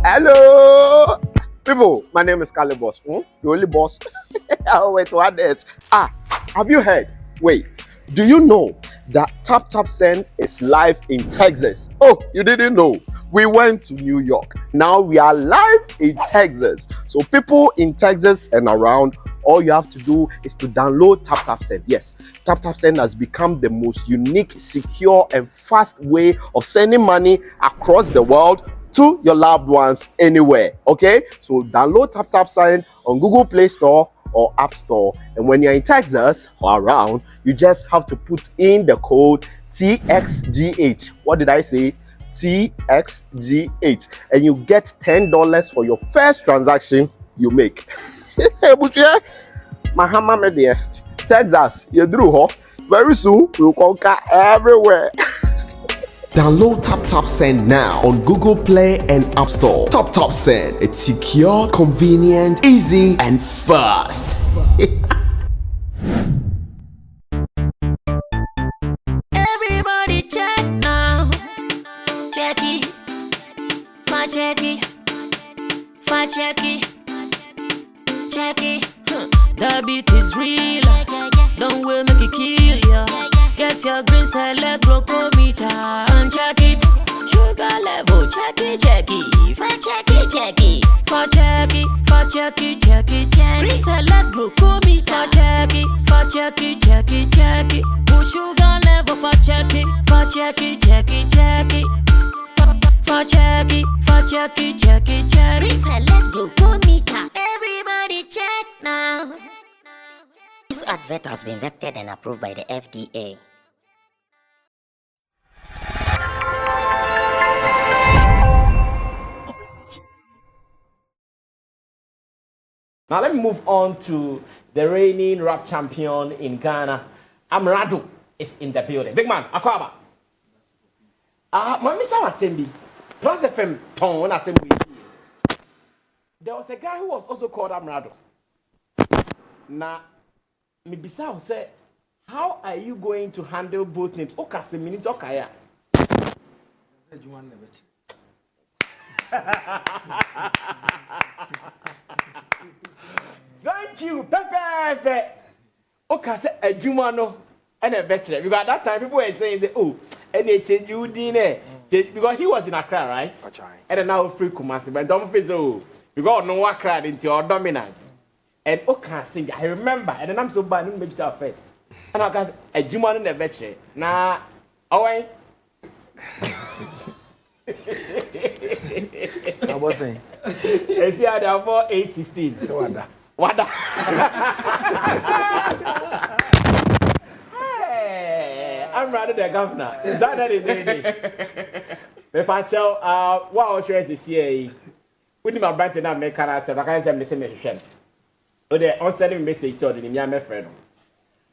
Hello, people. My name is Kali Boss. The only boss. Oh, wait, what else? Have you heard? Wait, do you know that Tap Tap Send is live in Texas? Oh, you didn't know? We went to New York. Now we are live in Texas. So people in Texas and around, all you have to do is to download Tap Tap Send. Yes, Tap Tap Send has become the most unique, secure, and fast way of sending money across the world to your loved ones anywhere. Okay, so download Tap Tap Send on Google Play Store or App Store, and when you're in Texas or around, you just have to put in the code TXGH. What did I say? TXGH, and you get $10 for your first transaction you make. Mahama media, Texas, you drew ho. Very soon we'll conquer everywhere. Download Tap Tap Send now on Google Play and App Store. Tap Tap Send. It's secure, convenient, easy, and fast. Everybody check now. Check it. Fa check it. Fa check it. Check it. The beat is real. Don't will make it kill ya. Get your green select glucometer and check it. Sugar level, check it, check it. Fa check it, check it. Fa check it, fa check it, check it, check it. Green select glucometer, check it. Fa check it, check it, check it. Put sugar level, fa check it, fa check it, check it, check it. Fa check it, fa check it, check it, check it. Green select glucometer. Everybody check now. This advert has been vetted and approved by the FDA. Now let me move on to the reigning rap champion in Ghana. Amerado is in the building. Big man, Akwaba. My Mr. Assembly, Plus FM Tone Assembly. There was a guy who was also called Amerado. Now, Mibisa said, how are you going to handle both names? Okay, a minute, okay. Thank you, Pepe. Okay, say a Jumano and a veteran. Because at that time, people were saying, oh, and they change you dinner. Because he was in Accra, right? And then now free Kumasi. But don't feel so. Because no one cried into your dominance. And okay, sing. I remember, and then I'm so bad, maybe first. And I got a Jumano and a veteran. Nah, oh, I was saying. It's here, they are 816. So what? Hey, I'm rather the governor. Is that is it? Me pacho, what was your CCA? We need my brand to not make us. I can't tell me the same. Oh, the on-sending message so the name my friend.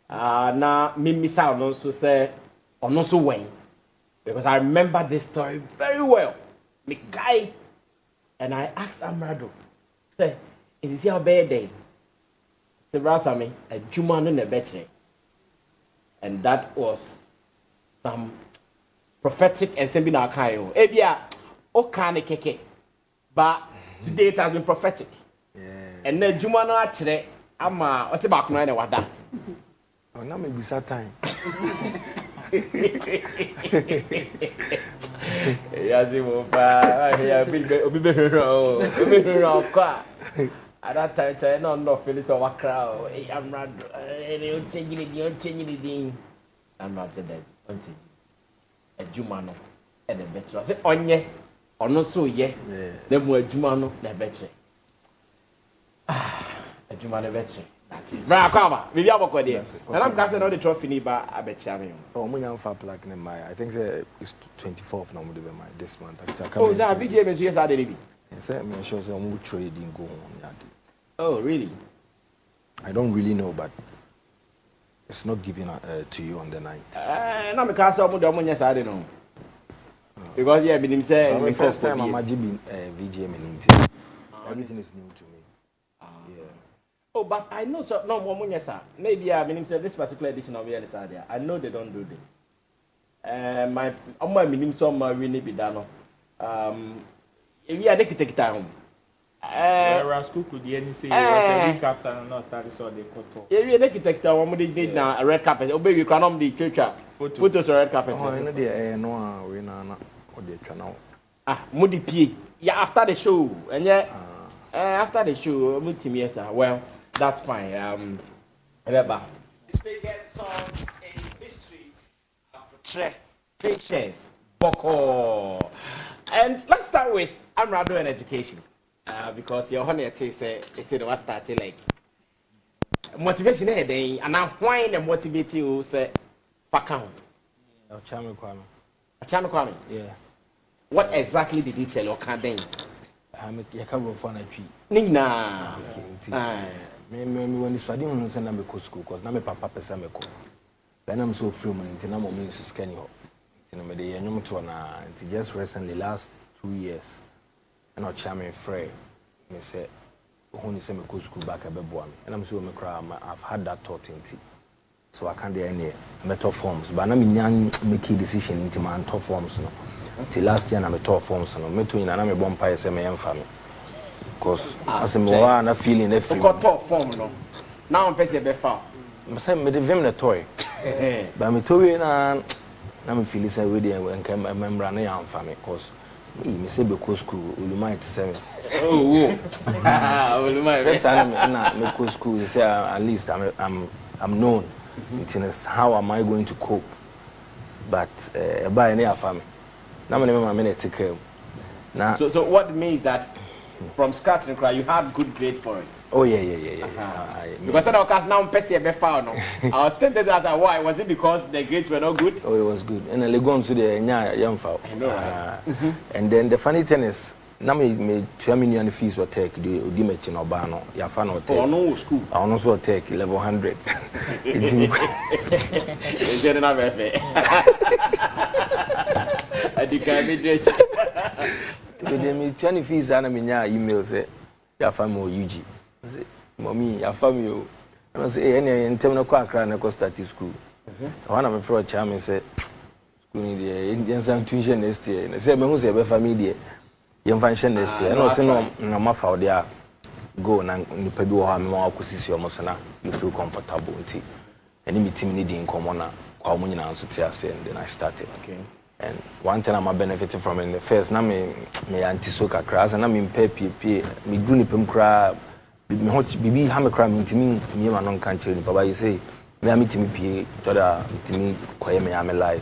Now me miss out also say or not so when because I remember this story very well. Me guy and I asked Amerado, say, it is your birthday. The Sammy, a Juman and a betche. And that was some prophetic and seminar kayo. Ebia, o kane keke. But today it has been prophetic. And then Jumano actually, ama what's about no and wada. Oh, now maybe sad time. Yes, you will buy. At that time, I don't feel it over crowd. I'm not changing it. You're changing it. I'm not dead. A Jumano and a better. I said, on ye, or no, so ye. Then we're Jumano and a better. A Jumano veteran. Brava, we have a good idea. And I'm casting all the trophy, but I bet you. Oh, we have a plaque in my. I think it's 24th now. This month. Oh, that BGM is yes, I did. I'm sure some trading go on. Oh, really? I don't really know, but it's not given to you on the night. No, because I'm yes, I don't know. Because yeah, been say the first time I'm a VGM in India. Everything is new to me. Yeah. Oh, but I know so no more yes, sir. Maybe I mean say this particular edition of Yes, I know they don't do this. My minimum so really be done. If you are the kitekita Whereas school could any say was a week after and not started so they cut off. if you are the kitekita, one more did now a red carpet. Obey you can the church photos or red carpet. Oh, I know the no, we know what they channel. Moody P. Yeah, after the show, and yeah, after the show, yes, well, that's fine. Remember, the biggest songs in history portray patience, Boko. And let's start with Amerado and education, because your honey say what started like motivation day, and now why and motivate you say Pakam. Channel Kwame. Yeah. What exactly did he tell you? Can't I'm a couple for a tree. Nina. When you study on Sunday, I'm a school because I'm a papa Pesameco. Then I'm so free, and I'm going to scan you. Just recently, last 2 years, and not charming Frey. They said, only send me school back at Bebuan. And I'm so I've had that thought in tea. So I can't do any metal forms. But I'm young, making decision into my top forms. Till last year, I'm a top forms. I'm a twin and I'm a vampire, same family. Because as a more, I'm feeling everything. Got top form, no. Now I'm facing a far. I'm saying, made a toy. But I'm a toy and I'm feeling so with you and come a member of the family. Because me say because school, you might say, oh, I'm school. You say at least I'm known. It's how am I going to cope? But by any family. Now I'm going to take care. Now, so what it means that from scratch and cry, you have good grades for it. Oh yeah. Because I was now Pessi a found. I was tempted to ask why. Was it because the grades were not good? Oh, it was good. And I go to the young fowl. I know, right? And then the funny thing is, now me 2 million fees or take the Dimech in Obano. Ya fan or take. Oh no, school. I also take level 100. It's I think I made it. Today me 20 fees and I mean email say ya family UG. Say mommy ya family. I say any in terminal kwakra na ko start school. One am for chairman say school ni the Indian Sam tuition next year. Say me hu say be family there. Yem function next year. No say no ma fa there go na nipa bi wo ha me ma akosisi omo so na you feel comfortable nti. Any meeting ni di nkomo na kwa mo nyina nso te ase and then I started. Okay. And one thing I'm benefiting from in the first, na me anti-soka crass, and na me pay me do ni pem cra, me hot bibi ha me cra me ntimi me ma non kan chiri papa you say me am ntimi pay to da ntimi koye me am live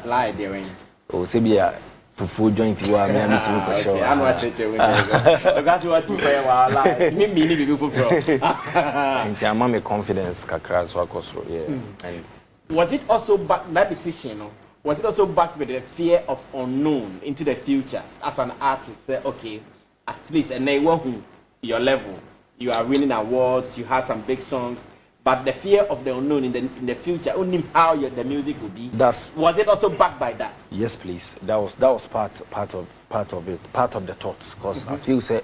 Live there when o se bia fufu joint wa me am ntimi ko show I know what teacher we got what to pay wa live me ni bibi fufu nti am me confidence kakra so akosro yeah. And was it also back that decision, no? Was it also backed with the fear of unknown into the future as an artist? Say, okay, at least, and they want your level, you are winning awards, you have some big songs, but the fear of the unknown in the future, only how the music will be. Was it also backed by that? Yes, please. That was part of it, part of the thoughts. Because I feel say,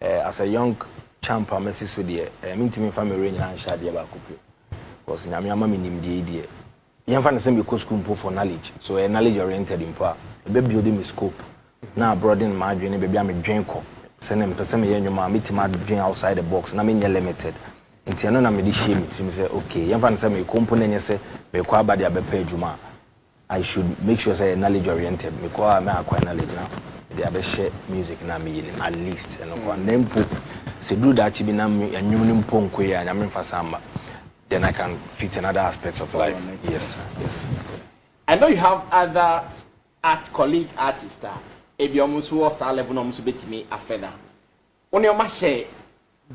as a young champ, I'm so dear. I mean to me, family and shadi about couple. Because I'm nim the idea. You find the same because school for knowledge, so a knowledge oriented in power. Baby building my scope. Now broaden my journey, baby I'm a drink. Send them person me your mom meet my dream outside the box. Na me limited. Nti no na me di shame it me say okay. You find the same component you say me kwa ba dia be pay juma. I should make sure say knowledge oriented. Me kwa me acquire knowledge now. They have share music na me at least and kwa nempo say do that chi bi na me anyum mpo nkoya na me fa samba. Then I can fit in other aspects of life. Yes. I know you have other colleague artists. If you almost was a level, almost bit me a feather. On your share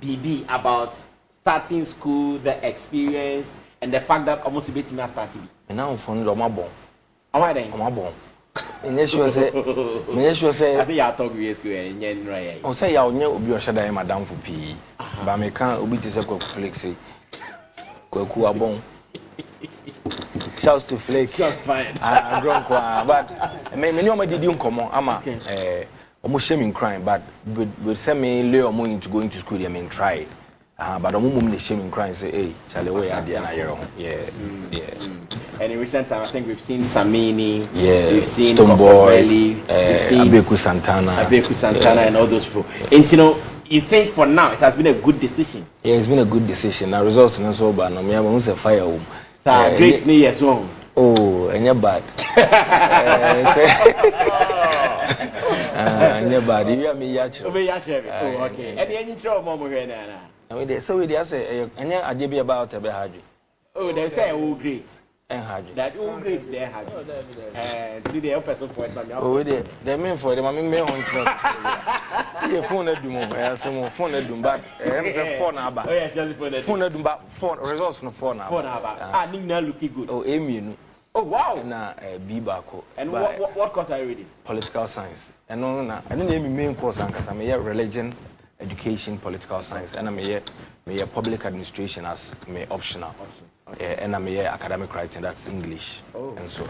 BB about starting school, the experience, and the fact that almost bit me a starting. And now I'm from Lomabon. How are they? Lomabon. And sure say, I think I talk with you and yen right. Oh, say I'll know you should I madam for PE. But I can't obey this flexi. Bon. Shouts to Flake. Shots fired. I drunk but many of my didn't come on. I'm almost shaming crime, but with semi lay or money to go into school, I mean try. But the moment they shame and cry and say, hey, Charlie, where are they? Yeah. And in recent time, I think we've seen Sammy, we've seen Stoneboy, we've seen Abeku Santana, and all those people. And you know, you think for now it has been a good decision? Yeah, it's been a good decision. Now results in so bad. No, me have a fire home. Great New Year's one. Oh, and you're bad. And you're bad. You have me yatch. Oh, okay. And any trouble, Mama Renana. So we say, and I did be about a behadi. Oh, they say, oh, great. And Haji. That all great there, Haji. And to the upper support, oh, they mean for them, I mean, me on your phone at Dumbo. I have some phone at Dumba. There's a phone about. Oh, yes, just for the phone at Dumba. Phone results no phone about. I think now looking good. Oh, Amy. Oh, wow. Na Bibako. And what course are you reading? Political science. And no, I didn't name main course because I'm a religion, education, political science, and I'm a public administration as my optional. Okay. And I'm here academic writing, that's English. Oh. And so,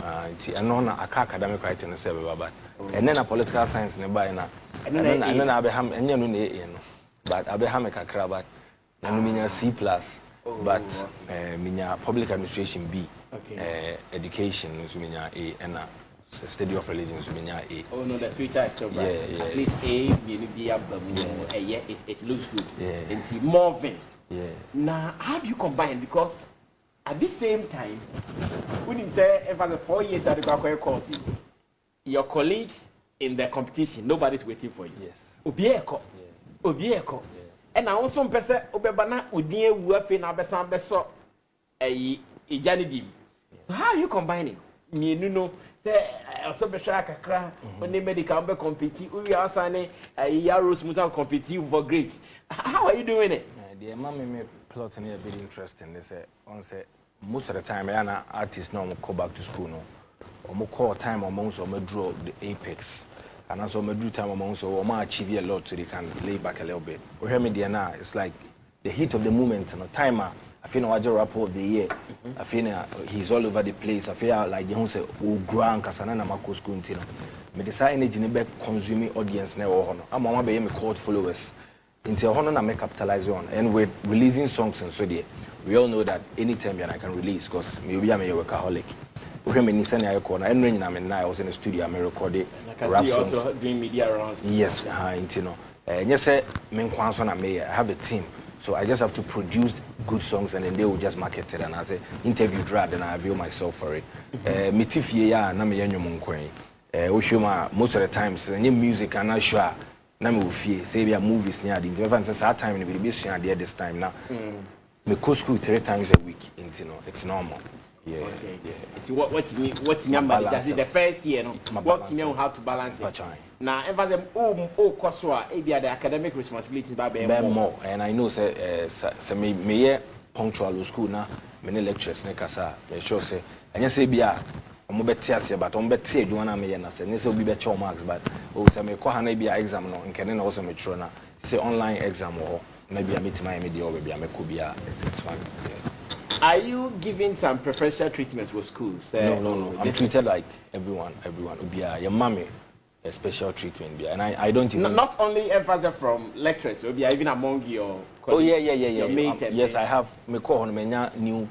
and no, academic writing is but and then a political science nearby now. And then Abraham, and you know, but Abraham Kakra, but and C+, but minya public administration B, education is minya A, and study of religion is minya A. Oh no, the future is still bright. Yeah. At least A, B, it looks good. Yeah. And see more thing. Yeah. Now, how do you combine? Because at the same time, when you say for the 4 years at the course, your colleagues in the competition, nobody's waiting for you. Yes. Obieko. And I also person obebana udie wuafe na besan beso ijani. So how are you combining? Me no say also be share kakra when medical be compete we are saying yaros musa compete for grades. How are you doing it? The me plot and a bit interesting. They say on say most of the time I artists now go back to school no. Or call time amongst or draw the apex. And also my do time amongst or achieve a lot so they can lay back a little bit. We hear me there now, it's like the heat of the moment and the timer. I feel no rapper of the year. I feel he's all over the place. I feel like you say oh grand kasana na makos kuntino. Me decide energy ne be consuming audience na wo hono. Amama be me cult followers. Until hono na me capitalize on and with releasing songs and so there. We all know that anytime I can release because me be a workaholic. I was in the studio, I recorded rap songs. Also doing media rounds. Yes, you know. Yes, I have a team, so I just have to produce good songs and then they will just market it. And I say interview draft and I avail myself for it. Most of the times, new music I'm not sure. Na me ofie say be movies near the even since that time we be share there this time now. Me go school 3 times a week, you know. It's normal. Yeah. Okay. Yeah. What number? Just the first year, no. What you know how to balance it. Now, if I course the academic responsibility be more. And I know say me punctual school now. Many lectures ne kasa. Me sure say. And say bia omo beti ase but omo beti adwuma me ye na say. Ne say obi be check marks but say me ko ha na bia exam no. Nkene na wo say me tro na. Say online exam wo. Na bia me tima me dey o bia me ko bia. It's fine. Yeah. Are you giving some preferential treatment with schools? No. I'm treated like everyone. Your mommy, a special treatment. And I don't even... Not only emphasis from lecturers, even among your colleagues. Oh, yeah. Your mates yes, I have new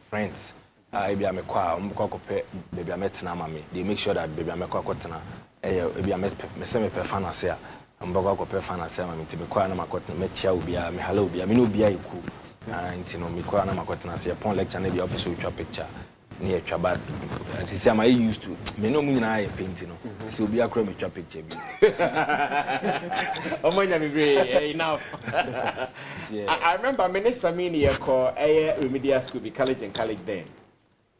friends. They make sure that baby I'm me call na makotena say upon lecture na be office with your picture near bad as you say am I used to me no mu na paint no say obi akra me twa picture bi omonya me be enough. I remember me Sammy here call remedial school be college then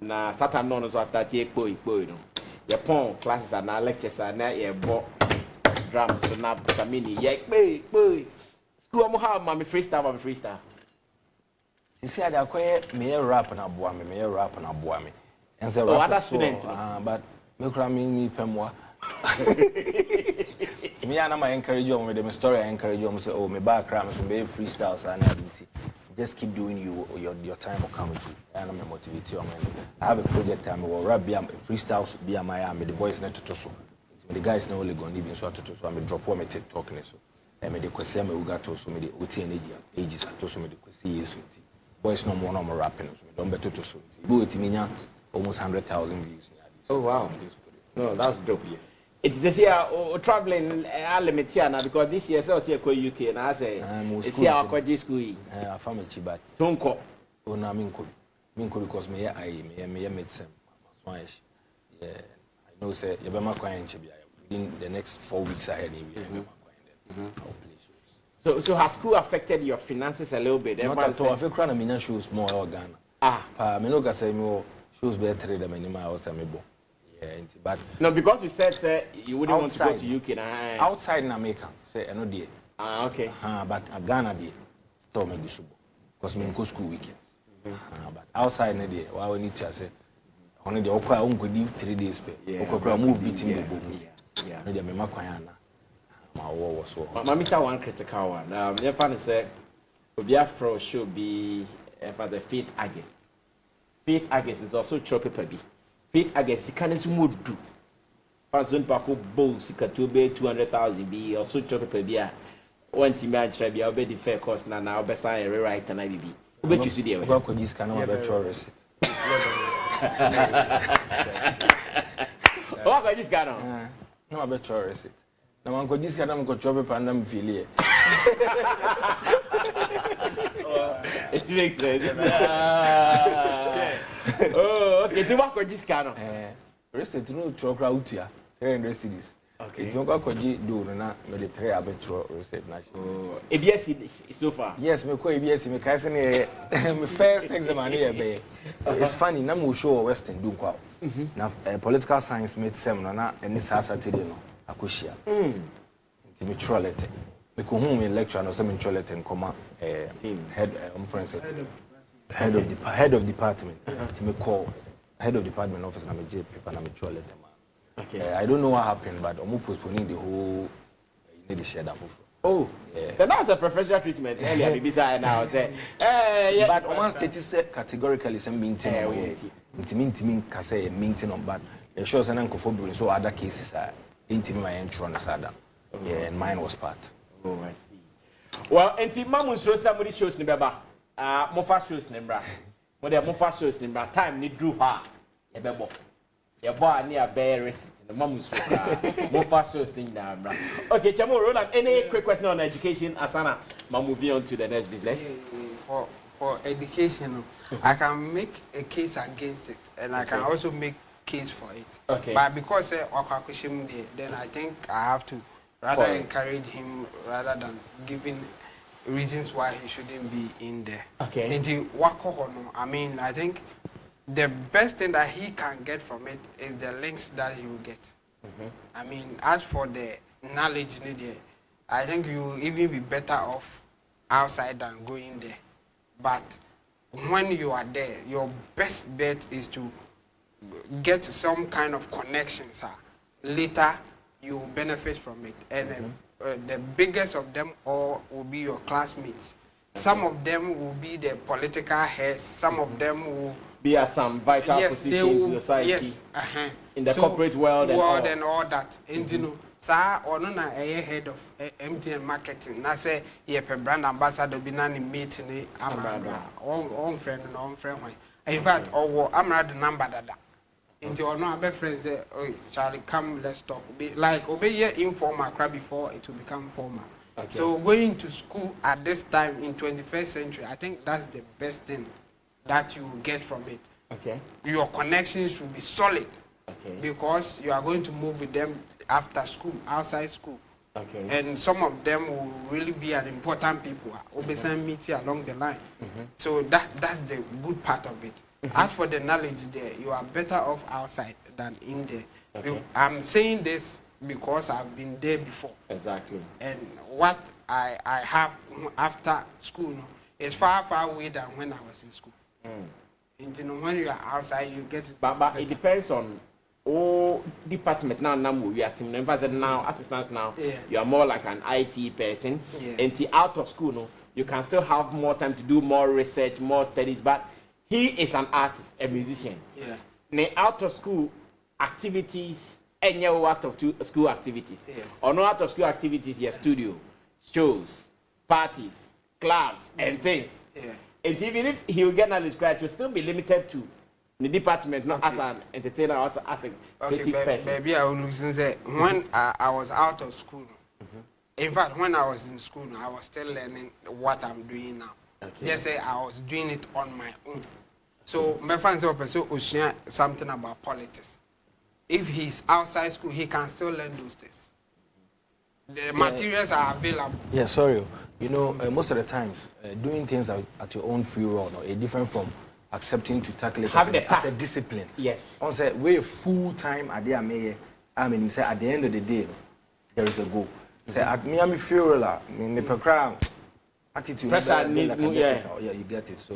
na Saturday no so start ekpo you know your pon classes and na lectures and na your bo drums so na Sammy ye ekpo school am have me freestyle. You see, I acquire me rap and a boy, me. And say, other student, but me cramming me pemwa. Me and I encourage you with the story. I encourage you. Say, oh, me back rams and be freestyles and everything. Just keep doing your time will come with you. And I'm motivate you. I have a project. I will rap be freestyles be a Miami. The boys need to so. The guys know only going even so to so. I drop one me TikTok and so. me de kwese me uga to so me de oti energy ages to so me de kwese yesu nti boys no more no more rapping so me don beto to so nti bo oti me nya almost 100,000 views. Oh wow. No, that's dope. It's this year traveling limit here now because this year so see ko UK and I say it's here ko school. I found a chibat. Tonko. Oh na minko because me medicine. Yeah, I know say you be my client in the next 4 weeks ahead So has school affected your finances a little bit? Not at all. I feel crying me shows more organ. Me no ga say me shows be trade them anymore I was me bo. Yeah, but no, because you said you wouldn't outside, want to go to UK now. Outside in America, say I know there. Okay. But Ghana there, still me go because me go school weekends. But outside na there, why we need to say, only the okra on go 3 days pay. Okra move beating the boom. Yeah. No, they me makwan na. My war was so. Mama, say one critical one. Your fan say, Obiafro should be for the 5th August. 5th August is also chop paper B. 5th August, you can't smooth do. Person Paco Bows, you can be 200,000 be or so chop a beer. One team I try be the fair cost now, I'll be sign a rewrite and I be. But you see the work with this kind of receipt. What got this guy on? No, I bet your receipt. Now, Uncle, this kind of chop a pandem affiliate. It makes sense. Oh, okay. Do what this kind of? Rested to know truck out here. 300 cities. Okay. It's not going to do na military arbitral reset national. ABS so far. Yes, me ko ABS me kai say me first exam here be. It's funny na mo show Western do kwa. Na political science made seminar na any Saturday no akoshia. Nti me trollete. Me ko hu me lecture no say me trollete nkoma head of department. Nti me call head of department office na me J paper na me trollete. Okay. I don't know what happened, but I'm postponing the whole. You need to share that. Oh, yeah. So that was a professional treatment earlier. Maybe now say, yeah. But one status categorically say maintain. Intimate can say maintain on, but it shows an uncle so other cases are intimate my entry on the sada. Yeah, and mine was part. Oh, I see. Well, and see, Mamu shows somebody shows Nibaba. Mofa shows Nimbra. When they Mofa shows Nimbra, time need drew her. Ebebo. Your boy near bear receipt. The mom is more fast thing down. Okay, Chamo Roland, any quick question on education? Asana, moving on to the next business. For education, I can make a case against it, and I can also make case for it. Okay. But because then I think I have to rather encourage him rather than giving reasons why he shouldn't be in there. Okay. I mean, I think the best thing that he can get from it is the links that he will get. I mean, as for the knowledge needed, I think you will even be better off outside than going there. But when you are there, your best bet is to get some kind of connections. Later, you will benefit from it. And the biggest of them all will be your classmates. Some of them will be the political heads. Some of them will be at some vital positions in society, in the corporate world and all that. And you know, sir, or no, head of MTN marketing. I say, brand ambassador be nani meeting Amerado. On friend. In fact, Amerado number that. Into or no, best friends say, oh, Charlie, come, let's talk. Be like obey your informal crowd before it will become formal. Okay. So going to school at this time in 21st century, I think that's the best thing that you will get from it. Okay. Your connections will be solid. Okay. Because you are going to move with them after school, outside school. Okay. And some of them will really be an important people. Obviously meet you along the line. So that's the good part of it. As for the knowledge there, you are better off outside than in there. Okay. I'm saying this because I've been there before. Exactly. And what I have after school is far away than when I was in school. And you know, when you are outside, you get it. But it depends on all department now. We are seeing now assistants now. Yeah. You are more like an IT person. Yeah. And out of school, you can still have more time to do more research, more studies. But he is an artist, a musician. Yeah. Now out of school activities, and you out of school activities. Yes. Or no out of school activities, your studio. shows, parties, clubs, and things. Yeah. And even if he will get knowledge, it will still be limited to the department, not as an entertainer, or as a creative person. Maybe I will listen say when I was out of school. In fact, when I was in school, I was still learning what I'm doing now. Okay. Just say I was doing it on my own. So my friends say something about politics. If he's outside school, he can still learn those things. The materials are available. Yeah, sorry. You know, most of the times, doing things at your own free will is different from accepting to tackle it as a discipline. Yes. On say we full time at the say at the end of the day, there is a goal. Say at me, I'm me program attitude. Pressure needs yeah, you get it. So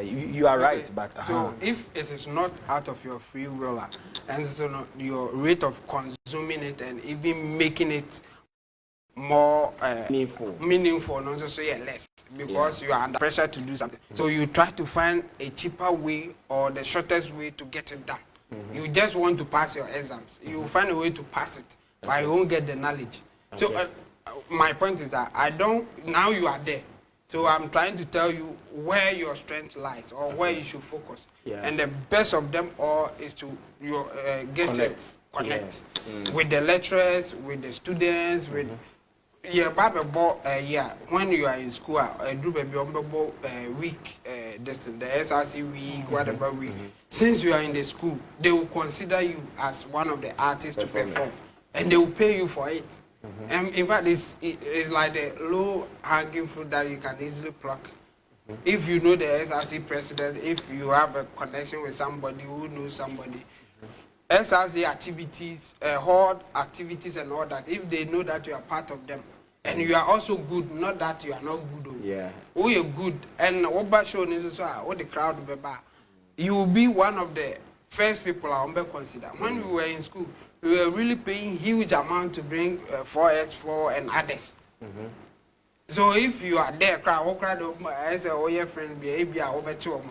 you are right, but so if it is not out of your free will, and so your rate of consuming it and even making it more meaningful, not just say less, because you are under pressure to do something. So you try to find a cheaper way or the shortest way to get it done. You just want to pass your exams. You find a way to pass it, but you won't get the knowledge. So my point is that now you are there. So I'm trying to tell you where your strength lies or where you should focus. Yeah. And the best of them all is to connect with the lecturers, with the students, with when you are in school, week, the SRC week, whatever week. Since you are in the school, they will consider you as one of the artists to perform, and they will pay you for it. And in fact, it's like the low-hanging fruit that you can easily pluck. If you know the SRC president, if you have a connection with somebody who knows somebody, SRC activities, hall activities and all that, if they know that you are part of them, and you are also good, not that you are not good. Yeah. Oh, you're good. And what show is what the crowd you will be one of the first people I will consider. When we were in school, we were really paying huge amount to bring 4x4 and others. So if you are there, I say, oh, your friend, be over to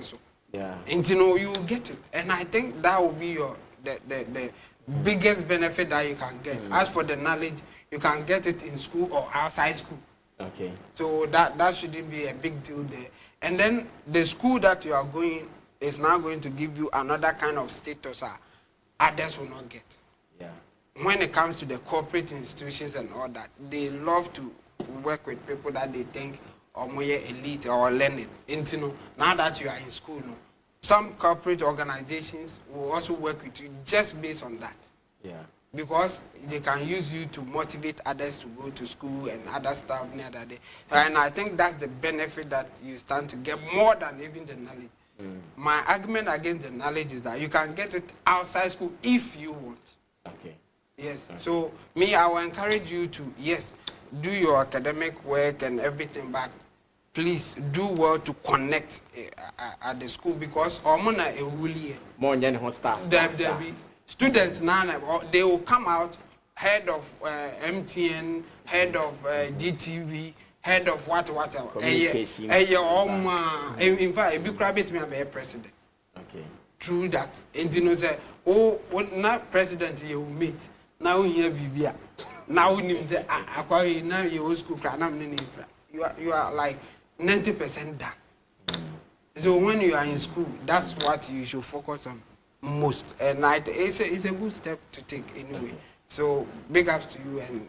yeah. And you know, you will get it. And I think that will be the biggest benefit that you can get. As for the knowledge, you can get it in school or outside school. Okay. So that shouldn't be a big deal there. And then the school that you are going is now going to give you another kind of status others will not get. Yeah. When it comes to the corporate institutions and all that, they love to work with people that they think are more elite or learning. Now that you are in school, some corporate organizations will also work with you just based on that. Yeah. Because they can use you to motivate others to go to school and other stuff near that day. And I think that's the benefit that you stand to get more than even the knowledge. My argument against the knowledge is that you can get it outside school if you want. Okay. Yes. Okay. So me, I will encourage you to, yes, do your academic work and everything, but please do well to connect at the school, because there'll be students now, they will come out, head of MTN, head of GTV, head of whatever. Communication. In fact, if you grab it, me be a president. Okay. True that. And you know, say, oh, not president you will meet. Now you Bibia. Now you say, now you school. You are like 90% done. So when you are in school, that's what you should focus on most. And it's a good step to take anyway. Okay. So big ups to you and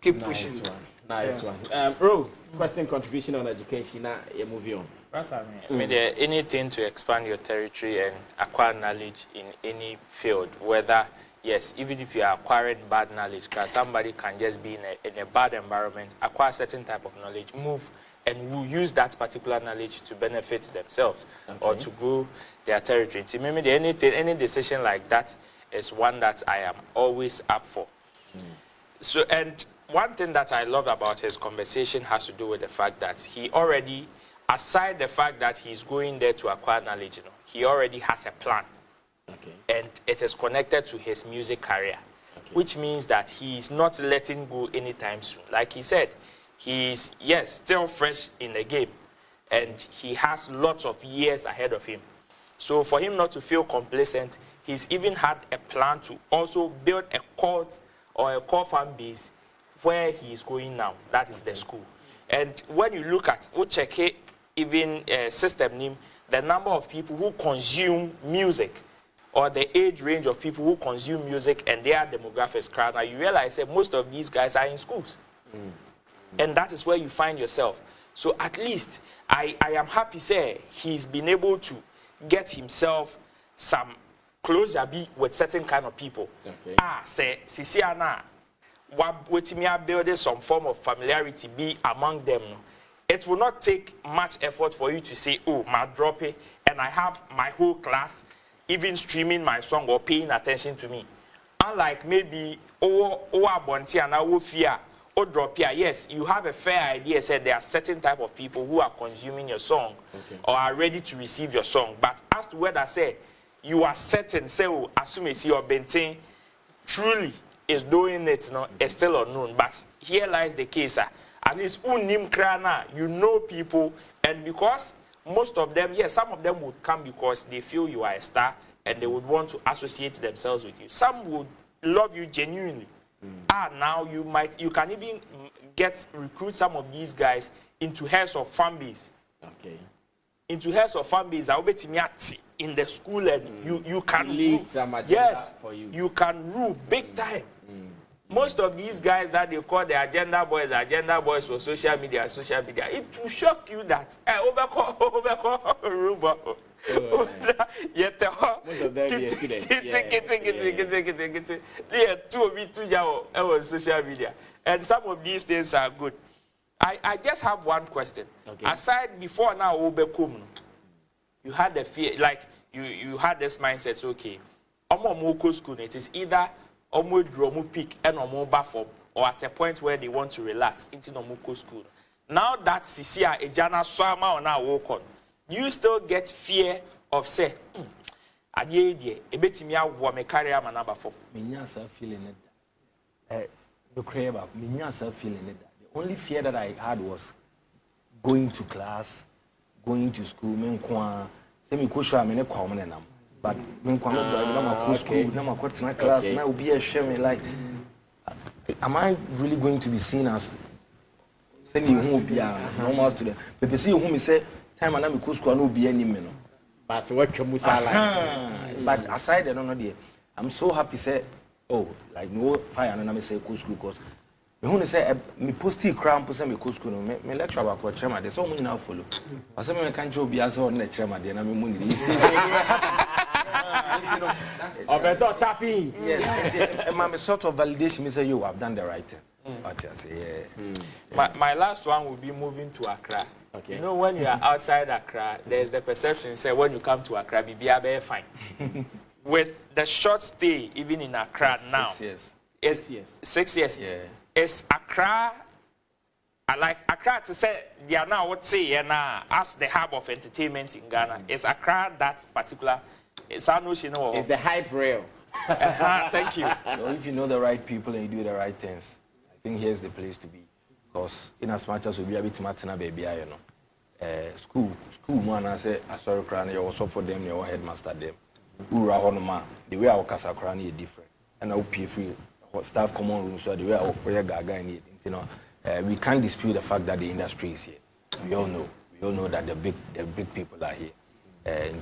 keep pushing. Nice one. Bro, question, contribution on education. Now you move on. I mean, anything to expand your territory and acquire knowledge in any field, whether, yes, even if you are acquiring bad knowledge, because somebody can just be in a bad environment, acquire certain type of knowledge, move, and will use that particular knowledge to benefit themselves or to grow their territory. So maybe any decision like that is one that I am always up for. So, and one thing that I love about his conversation has to do with the fact that he already, aside the fact that he's going there to acquire knowledge, he already has a plan. Okay. And it is connected to his music career, which means that he's not letting go anytime soon. Like he said, he's, yes, still fresh in the game, and he has lots of years ahead of him. So for him not to feel complacent, he's even had a plan to also build a cult or a core fan base where he is going now. That is the school. And when you look at, check it, even system name, the number of people who consume music, or the age range of people who consume music and their demographics crowd, now you realize that most of these guys are in schools. And that is where you find yourself. So at least I am happy say he's been able to get himself some closure with certain kind of people. Okay. Say Sisiana, what me build some form of familiarity be among them. It will not take much effort for you to say, oh, my drop it, and I have my whole class even streaming my song or paying attention to me. Unlike maybe Bonti and fear or drop here. Yes, you have a fair idea. Said there are certain type of people who are consuming your song or are ready to receive your song. But as to whether say you are certain, say assume you see your Bentin truly is doing it, is still unknown. But here lies the case. At least unim krana, you know people, and because most of them, yes, some of them would come because they feel you are a star and they would want to associate themselves with you. Some would love you genuinely. Now you can even recruit some of these guys into heads of fan base. Okay. Into heads of fan base, I'll bet in the school, and you can lead some agenda for you. You can rule big time. Most of these guys that they call the agenda boys for social media, it will shock you that overcall Ruba. Yet most of them on social media. And some of these things are good. I just have one question. Okay. Aside before now Obekum, you had the fear, like you had this mindset, so okay. Omo school, it is either Omo Dromu peak and Omo Bafom, or at a point where they want to relax into Nomoko school. Now that Sisia Ejana Swama on our walk on, you still get fear of say, Adye, a bit me wa me carry am another form. Minyasa feeling it. The crave up, Minyasa feeling it. The only fear that I had was going to class, going to school, menkwa, semi kusha mene common enam. But menkwa no drive na school, na makwatena class, na obi a share me like, am I really going to be seen as sending who be a normal student? But see who me say time and I'm school no be any men. But what you must like. But aside I don't know there, I'm so happy say like no fire and I say school because me who say me posty cram po say me school no me lecture about chairman dey so mo now follow. I say me can job be as on the chairman dey na me money. You see better tapping. Yes, my sort of validation me say you have done the right thing. But I say My last one will be moving to Accra. Okay. You know, when you are outside Accra, there's the perception say when you come to Accra, be very fine. With the short stay, even in Accra now, 6 years. It's 6 years. 6 years. Yeah. It's Accra. I like Accra to say they are now what say as the hub of entertainment in Ghana. It's Accra that particular. It's our notion. It's the hype rail. Thank you. So if you know the right people and you do the right things, I think here's the place to be. Because in as much as we be a bit matina baby, you know, school man, I say, I saw crying, you also for them, your headmaster them. Ura honoma, the way our casa crying is different. And I'll pay free staff common room, so the way our prayer gaga in it, you know, we can't dispute the fact that the industry is here. We all know that the big people are here.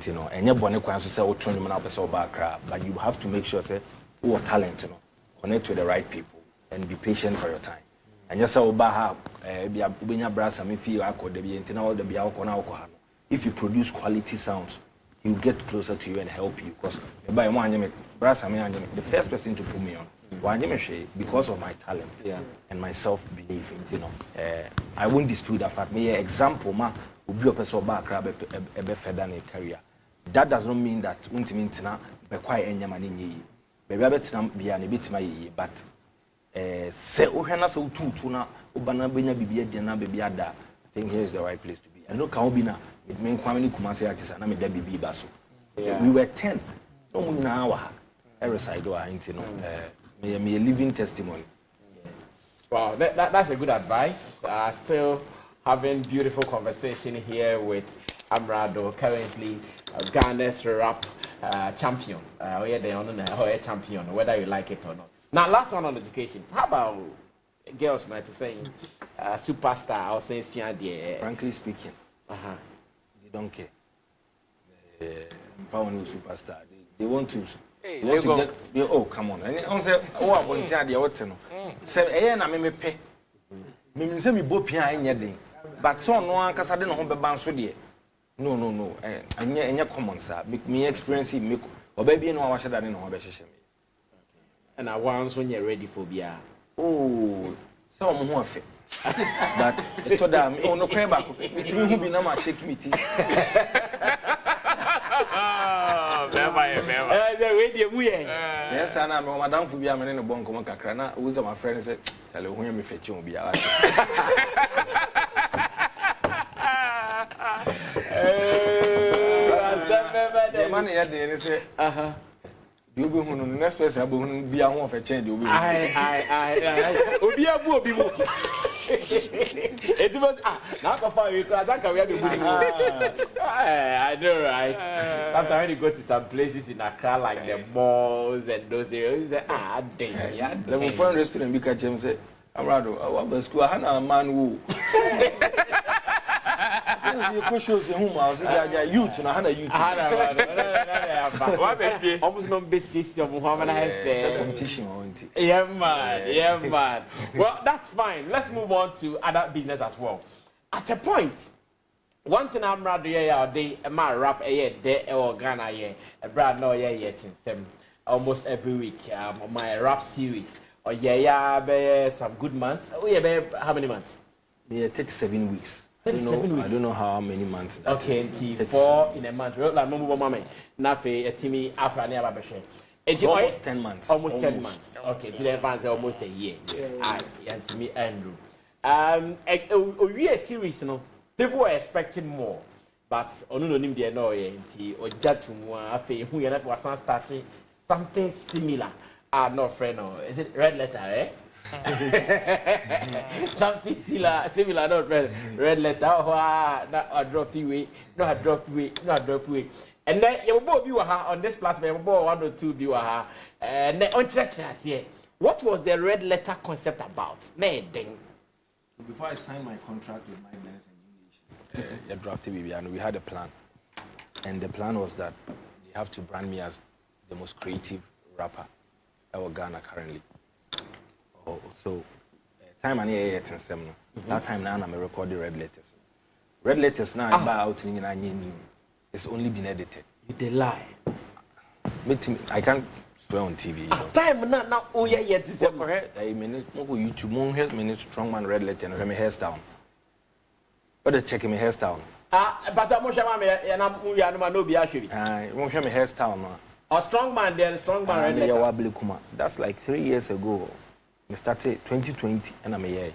You know, and you're born to say, oh, turn them up as back, but you have to make sure, say, who are talent, you know, connect with the right people and be patient for your time. And just say, if you produce quality sounds, he will get closer to you and help you. Because the first person to put me on, because of my talent and my self-belief, you know, I won't dispute that fact. Me example, will be a person career. That does not mean that but say ohana so tutu na obana benya bibia dia na bibia da. I think here is the right place to be. I know can be na it mean kwameni kumase artist na me da bibi ba so. We were 10. No mu na wa every side wa into no me a living testimony. Wow, that's a good advice. Still having beautiful conversation here with Amerado, currently Ghana's rap champion. Champion, whether you like it or not. Now, last one on education. How about girls might be saying superstar. I'll say Frankly speaking, they don't care. Power no superstar. They want to. They want to get. Oh, come on! And on say, oh, I want to the what no. Say, na me pay. Me say me bo pia anyɛ but so no an kasa de no ho beba nso de. No. Anya common sir. Me experience me. Obaby no wa hye da ne no ho be hyehyɛ me. And I want so you ready for bia. Oh, so mo ho afa. But it told them, oh no, cry back. It's me who be na ma shake me tea. Yes, and I'm Madame Fubia, I'm in a bonk, Macrana, who's my friend said, hello, when you fetch you, be out. Money at the end, say, you be who next person will be a one for change. It was not a fire because I can really I know, right? Sometimes you go to some places in Accra, like the malls and those areas, damn. Let me find a restaurant because James said, Amerado, I want to school. I had a man who. Since you push us in whom I was youth, and I had a youth. Almost no basis of Muhammad. Competition. Yeah, man. Well, that's fine. Let's move on to other business as well. At a point, one thing I'm rather my rap day or Ghana a brand no almost every week. My rap series or some good months. Oh yeah, how many months? Yeah, 37 weeks. 37 weeks. I don't know how many months. That okay, 4 in a month. Like no mama. Nafe a Timmy after near Babashe. Almost 10 months. Almost 10 months. Okay, to the advance almost a year. And to me, Andrew. We are serious, you know. People were expecting more, but on no name there no or Jatu Afe who you was starting something similar. No friend, no. Is it red letter, eh? Something similar, not red letter. Not a drop away, not a drop away, not a drop away. And then you will be on this platform, you will 1 or 2 viewers. And then on church, what was the red letter concept about? Before I signed my contract with my business in English, they drafted me and we had a plan. And the plan was that they have to brand me as the most creative rapper in Ghana currently. So, time and year at that time now I'm recording red letters. Red letters now about out in it's only been edited. You lie. I can't swear on TV. Time now oh yeah to say correct. I mean YouTube mon help me strongman red letter and my hair's down. But the check my hair's down. But I'm sure I'm no be actually. I won't hear my hair's down. A strong man red letter. That's like 3 years ago. I started 2020 and I'm here.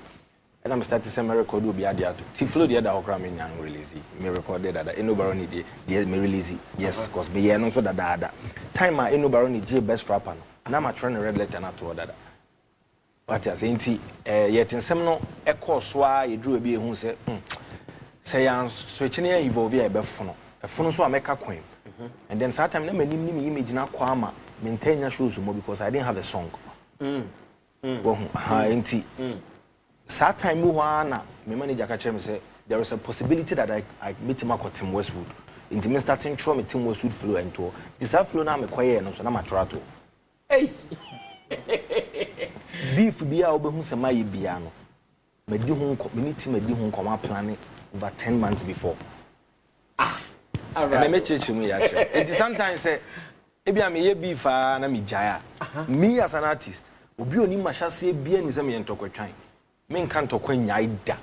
And I'm starting some record will be at the Tiflo the other okra me release. Me recorded that no baroni the me release. Yes, because me no so that time I no baroni J best rapper. Now I'm trying to red letter not to order that. But as ain't yet in some no e course why you drew a be who say say I'm switching here evolve here be phone. A phone so I make a coin. And then sometimes na me image na kwama maintain your shows more because I didn't have a song. That time my manager catch me say there is a possibility that I meet him at Tim Westwood. Into me starting try me Tim Westwood flow and tour. This flow now me quiet and so na matrato. Hey. Beef bia obehu se my bia no. Me di ho community me di ho come planning over 10 months before. And I met me actually. It sometimes say ebia me ye beef na me jaya. Me as an artist obi oni machase bia ni se me ntokotwan men kan tokwa nyai da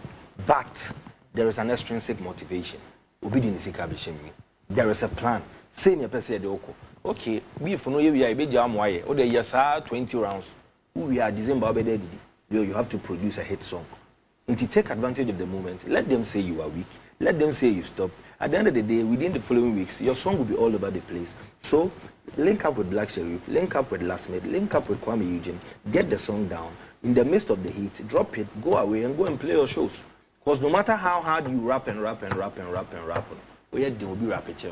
but there is an extrinsic motivation obi di ni sika be shemi there is a plan say ne person de oko okay beef no ye wi be ja amoaye o de yes 20 rounds we are December obede you have to produce a hit song and to take advantage of the moment. Let them say you are weak, let them say you stop. At the end of the day, within the following weeks your song will be all over the place. So link up with Black Sheriff, link up with Last Mate, link up with Kwame Eugene, get the song down. In the midst of the heat, drop it, go away and go and play your shows. Because no matter how hard you rap, we will be rap it.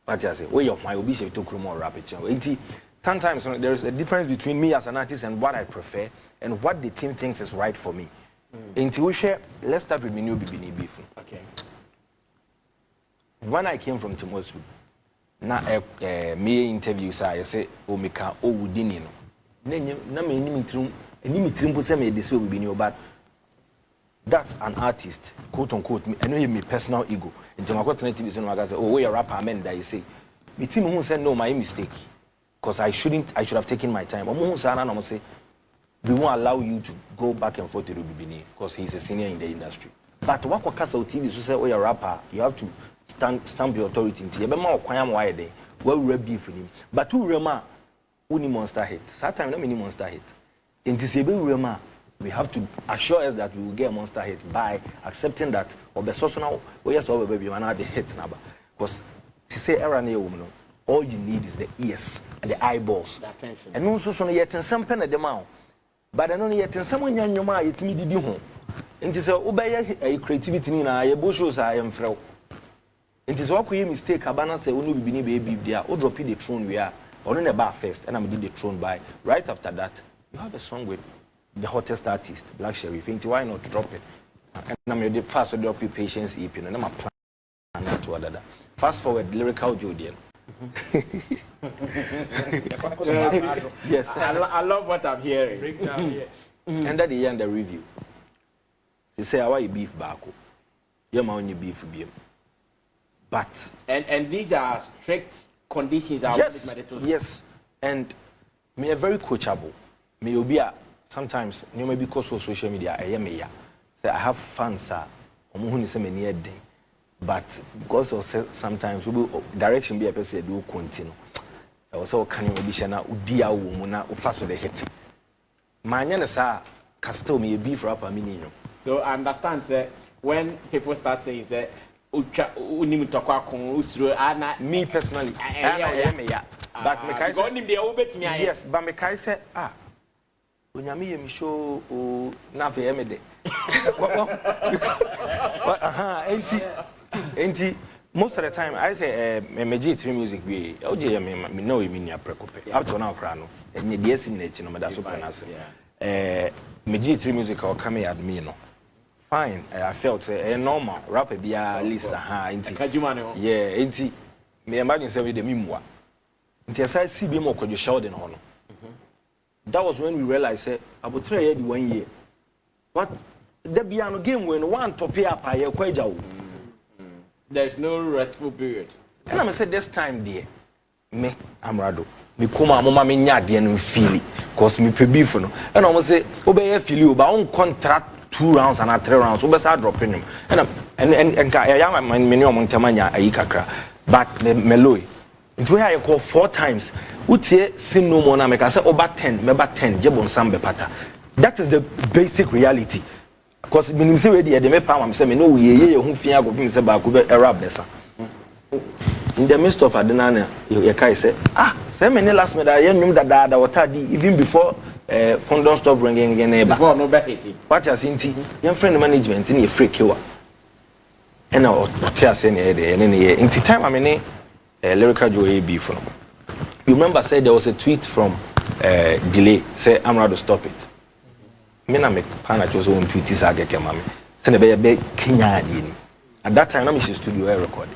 But I say, where your my will be to more rap it. sometimes there's a difference between me as an artist and what I prefer and what the team thinks is right for me. Intuition, let's start with me new Bibini beef. Okay. When I came from Timosu, na me interviews I say o meka o wudini no. Na me ni mitrim say me dey Bibini, but that's an artist, quote unquote. I know me personal ego. In Jamaica TV, so I say, oh, we a rapper, man. That you say, me team who said no, my mistake, because I should have taken my time. Who say, we won't allow you to go back and forth to Bibini because he's a senior in the industry. But what Castle TV so say, oh, you're a rapper, you have to stamp your authority into you. But more quiet, why they? Well, we beef for him. But who rema, only monster hit. Sometimes not many monster hit. In this rema. We have to assure us that we will get a monster hit by accepting that the source now, yes, or baby, man, the hit number. Because she say, all you need is the ears and the eyeballs. The attention. And also, so yet in some pen at the mouth. But I know yet in someone in your mind, it's me did you home. And to say, obey a creativity in a bushes I am frail. It is what we mistake. Abana say, only be baby, there, or drop the throne we are, or in a bar first, and I'm did the throne by. Right after that, you have a song with the hottest artist, Black Sheriff. Why not drop it? And I'm the fast to drop your patience, EP, and I'm a plan that to other. Fast forward, lyrical Julian. Yes, I love what I'm hearing. And at the end, the review. They say, "How you beef back? You're my only beef beam." But and these are strict conditions. Yes, and me are very coachable. Me will be sometimes you may because of social media. I am here. Say I have fans. But because of sometimes we direction be a person do continue. I was all can you be shana udia wumuna ufaso the hit. Manya sa custom me beef rapper meaning. So I understand say when people start saying that me personally I am here. But me kai say yes, but me kai say Unyami yemi show na fe emede. Enti most of the time I say MG3 music we OJ me know me nia prekope. Up to now kra no. Enye de esi na chi no me da so pronounce. MG3 music or come at me no. Fine, I felt say normal rapper be at least enti. Yeah, enti me imagine say we de mimwa. Enti aside see be more kojo show de no no. That was when we realized say about 3 years 1 year. But the piano game when one top up I kwaja. There's no restful period. And I said this time there, me Amerado, me come mama me nya de no feel cause me pe beef no. And I say obey feel you but on contract 2 rounds and 3 rounds we start dropping him. And I am me no montamanya ayi kakra. But meloy it's where I call 4 times. Utie sim no more na make say over 10, member 10, jebon sambe pata. That is the basic reality. Because minim say we dey me pa am say me no ye hu fia go me say ba ko be rap besa. In the midst of adenana you kai say say me last me da ye nwum da water di even before phone don't stop ringing again neighbor. Before no be hitting. What you saying your friend management ni freak you. And now tia say na dey and in time I mean lyrical joy be for. You remember said there was a tweet from Delay say Amerado stop it. Me na me pana chose on tweet is ageke mama. Say na be Kenya ni. At that time na me studio I recorded.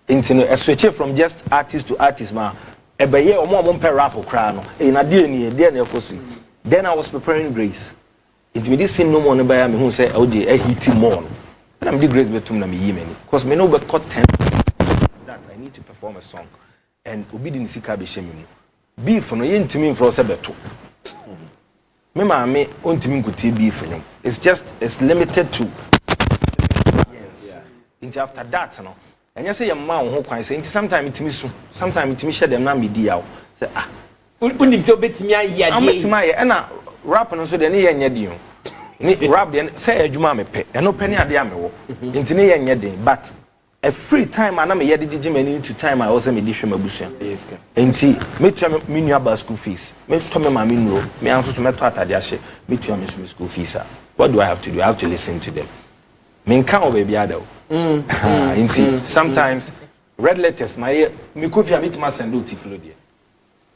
Into a switch from just artist to artist ma. E be ye omo pe rap kra no. E na de ni na ekosu. Then I was preparing Grace. It me this scene no more no buy me who say o dey hit more. And I'm the Grace betum na me yi many. Because me no be cut 10 that I need to perform a song. And obi didn't see kabishe me. Beef no yentimi mfro se beto. Me maame ontimi nkuti beef no. It's limited to yes. Into after that no. And you say your ma ho kwan say into sometimes itimi so. Sometimes itimi share them na media o. Say unim so betimi aye ade. Betimi aye na rap no so de ne yenye de o. Ni rap de say adwuma me pe. Eno pe ne ade amewo. Into ne yenye de but a free time and I'm a year to time I also made this from Abusia. And see, me to me about school fees. Me to me, my minro, me answer to me to Atadiashe, me to me school fees. What do I have to do? I have to listen to them. Me can't baby ado. And see, sometimes red letters, my me could have it must and do tiflo dear.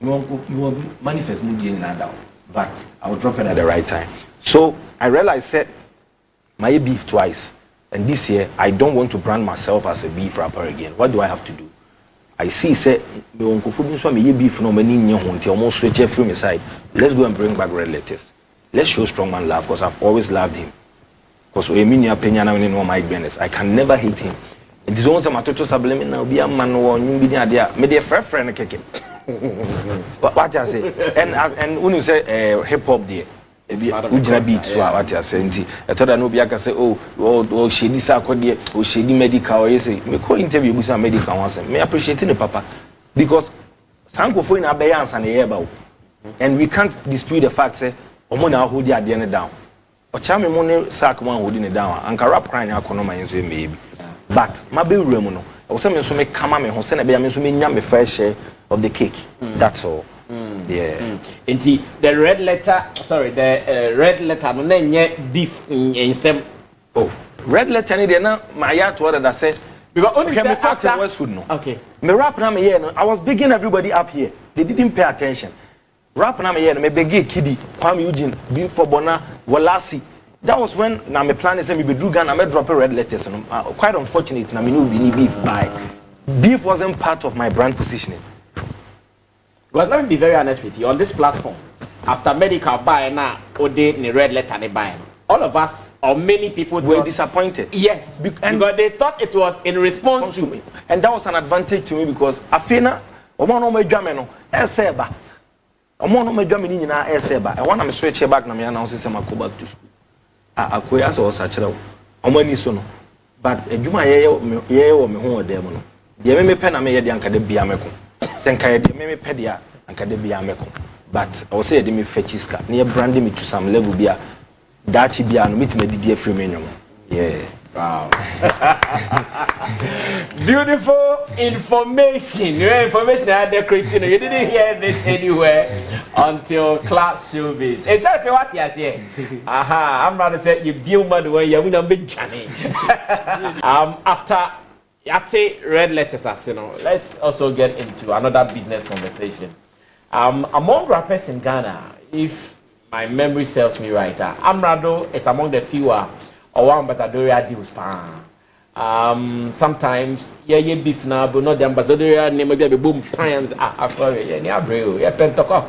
manifest mood in down, but I will drop it at the right time. So I realized that my beef twice, and this year I don't want to brand myself as a beef rapper again. What do I have to do? I see say me uncle food so me beef no many new hunti almost switch from my side. Let's go and bring back red letters. Let's show strongman love because I've always loved him. Because we mean your opinion I know my business. I can never hate him. It is also my total sublime now be a man or you be there. Me dear friend keke. What I say? And when you say hip hop there. Ujina beat so what you say nti I thought I no be aka say oh shedi sa akode oh shedi medical you say me call interview busa medical one say me appreciate the papa because sankofo na be answer na here ba and we can't dispute the fact say omo na hold the ade ne down ocha me mo ne sack man hold it down anka rap cry na akono man so me bi but ma be wura mu no o say me so me kama me ho say na be me so me nya me fair share of the cake that's all. Yeah. Inti the red letter no na beef in stem. Oh, red letter ni dey na my yard to that say because only say after Westwood no. Okay. Me rap na me here no. I was begging everybody up here. They didn't pay attention. Rap na me here no me beg Kidi, Kwame Eugene, Beef for Bona, Walasi. That was when na me plan is say me be do Ghana me drop a red letters no. Quite unfortunate na me no be beef buy. Beef wasn't part of my brand positioning. Well, let me be very honest with you. On this platform, after medical buy now, Ode ni red letter ni buy. All of us, or many people, were disappointed. Yes, because they thought it was in response to me, and that was an advantage to me because Afena, Omo no me dwame no, eseba. Omo no me dwame ni nyina eseba. I want to switch back na me announce say ma go back to school. Akoya so sachira. Omo ni so no. But adwuma ye wo me ho odem no. De me pɛ na me ye de anka de bia me ko. Senka de me pɛ de anka de bia me ko. But I will say de me fechiska. Na brand me to some level bia. Dachi bia no meet me didi afri me nyom. Yeah. Wow. Beautiful information. Your information I had creating. You didn't hear this anywhere until Class Showbiz. Exactly what you say. Aha, I'm rather say you build money when you win a big journey. After Yate red letters as you know, let's also get into another business conversation. Among rappers in Ghana, if my memory serves me right, Amerado is among the fewer or one ambassadorial deals. Sometimes yeah beef now, but not the ambassadorial name of the boom times. Sorry, yeah, Abreu, yeah, Pentecost.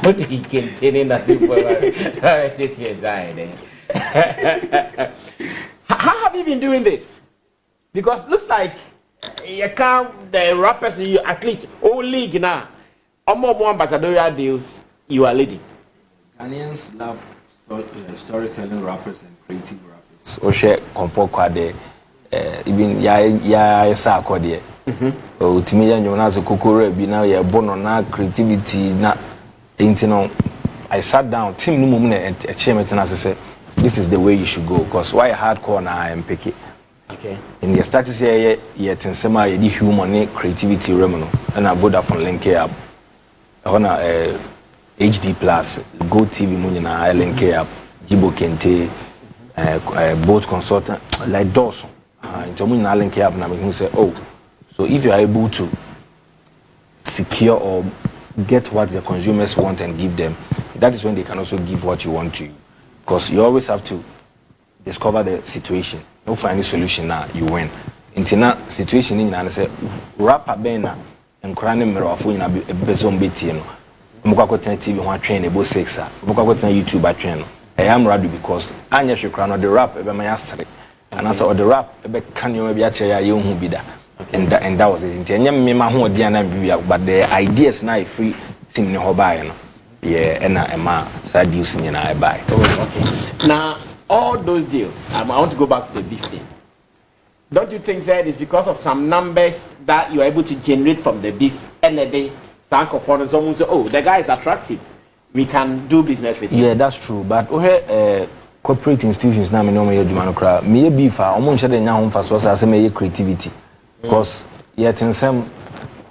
What did he contain that? How have you been doing this? Because looks like you can't the rappers you at least all league now. More ambassadorial deals you are leading. Ghanaians love storytelling rappers and creative rappers. So share comfort kwade even ya sa kwade. O timi ya nyona so kokoro bi na ya bono na creativity na intino. I sat down team no mum na e chairman na say this is the way you should go because why hardcore na I am picky. Okay. In the status here yet in sema ye di human creativity remono and I Vodafone link up. On HD Plus, Go TV Munina, link up, Jibo Kente, both consultant like Dawson. Into Munina link up now we say, oh, so if you are able to secure or get what the consumers want and give them, that is when they can also give what you want to you. Because you always have to discover the situation. No find any solution now, you win. Into situation in and say, rapper bena and crying mirror of winning a bezon betino. Mukakotena TV one train about 6 Mukakotena YouTube a train. I am ready because Anya Shukran or the rap ebe my asre. And I saw the rap ebe can you maybe actually you who be that. And that was it. And me ma who diana but the ideas now free thing no buy no. Yeah, and I side deals in I buy. Okay. Now all those deals, I want to go back to the beef thing. Don't you think that it's because of some numbers that you are able to generate from the beef and the day? Someone say, oh, the guy is attractive. We can do business with him. Yeah, that's true. But corporate institutions now, me no me do me beef. Almost share the nyam for so say me creativity. Because yet in some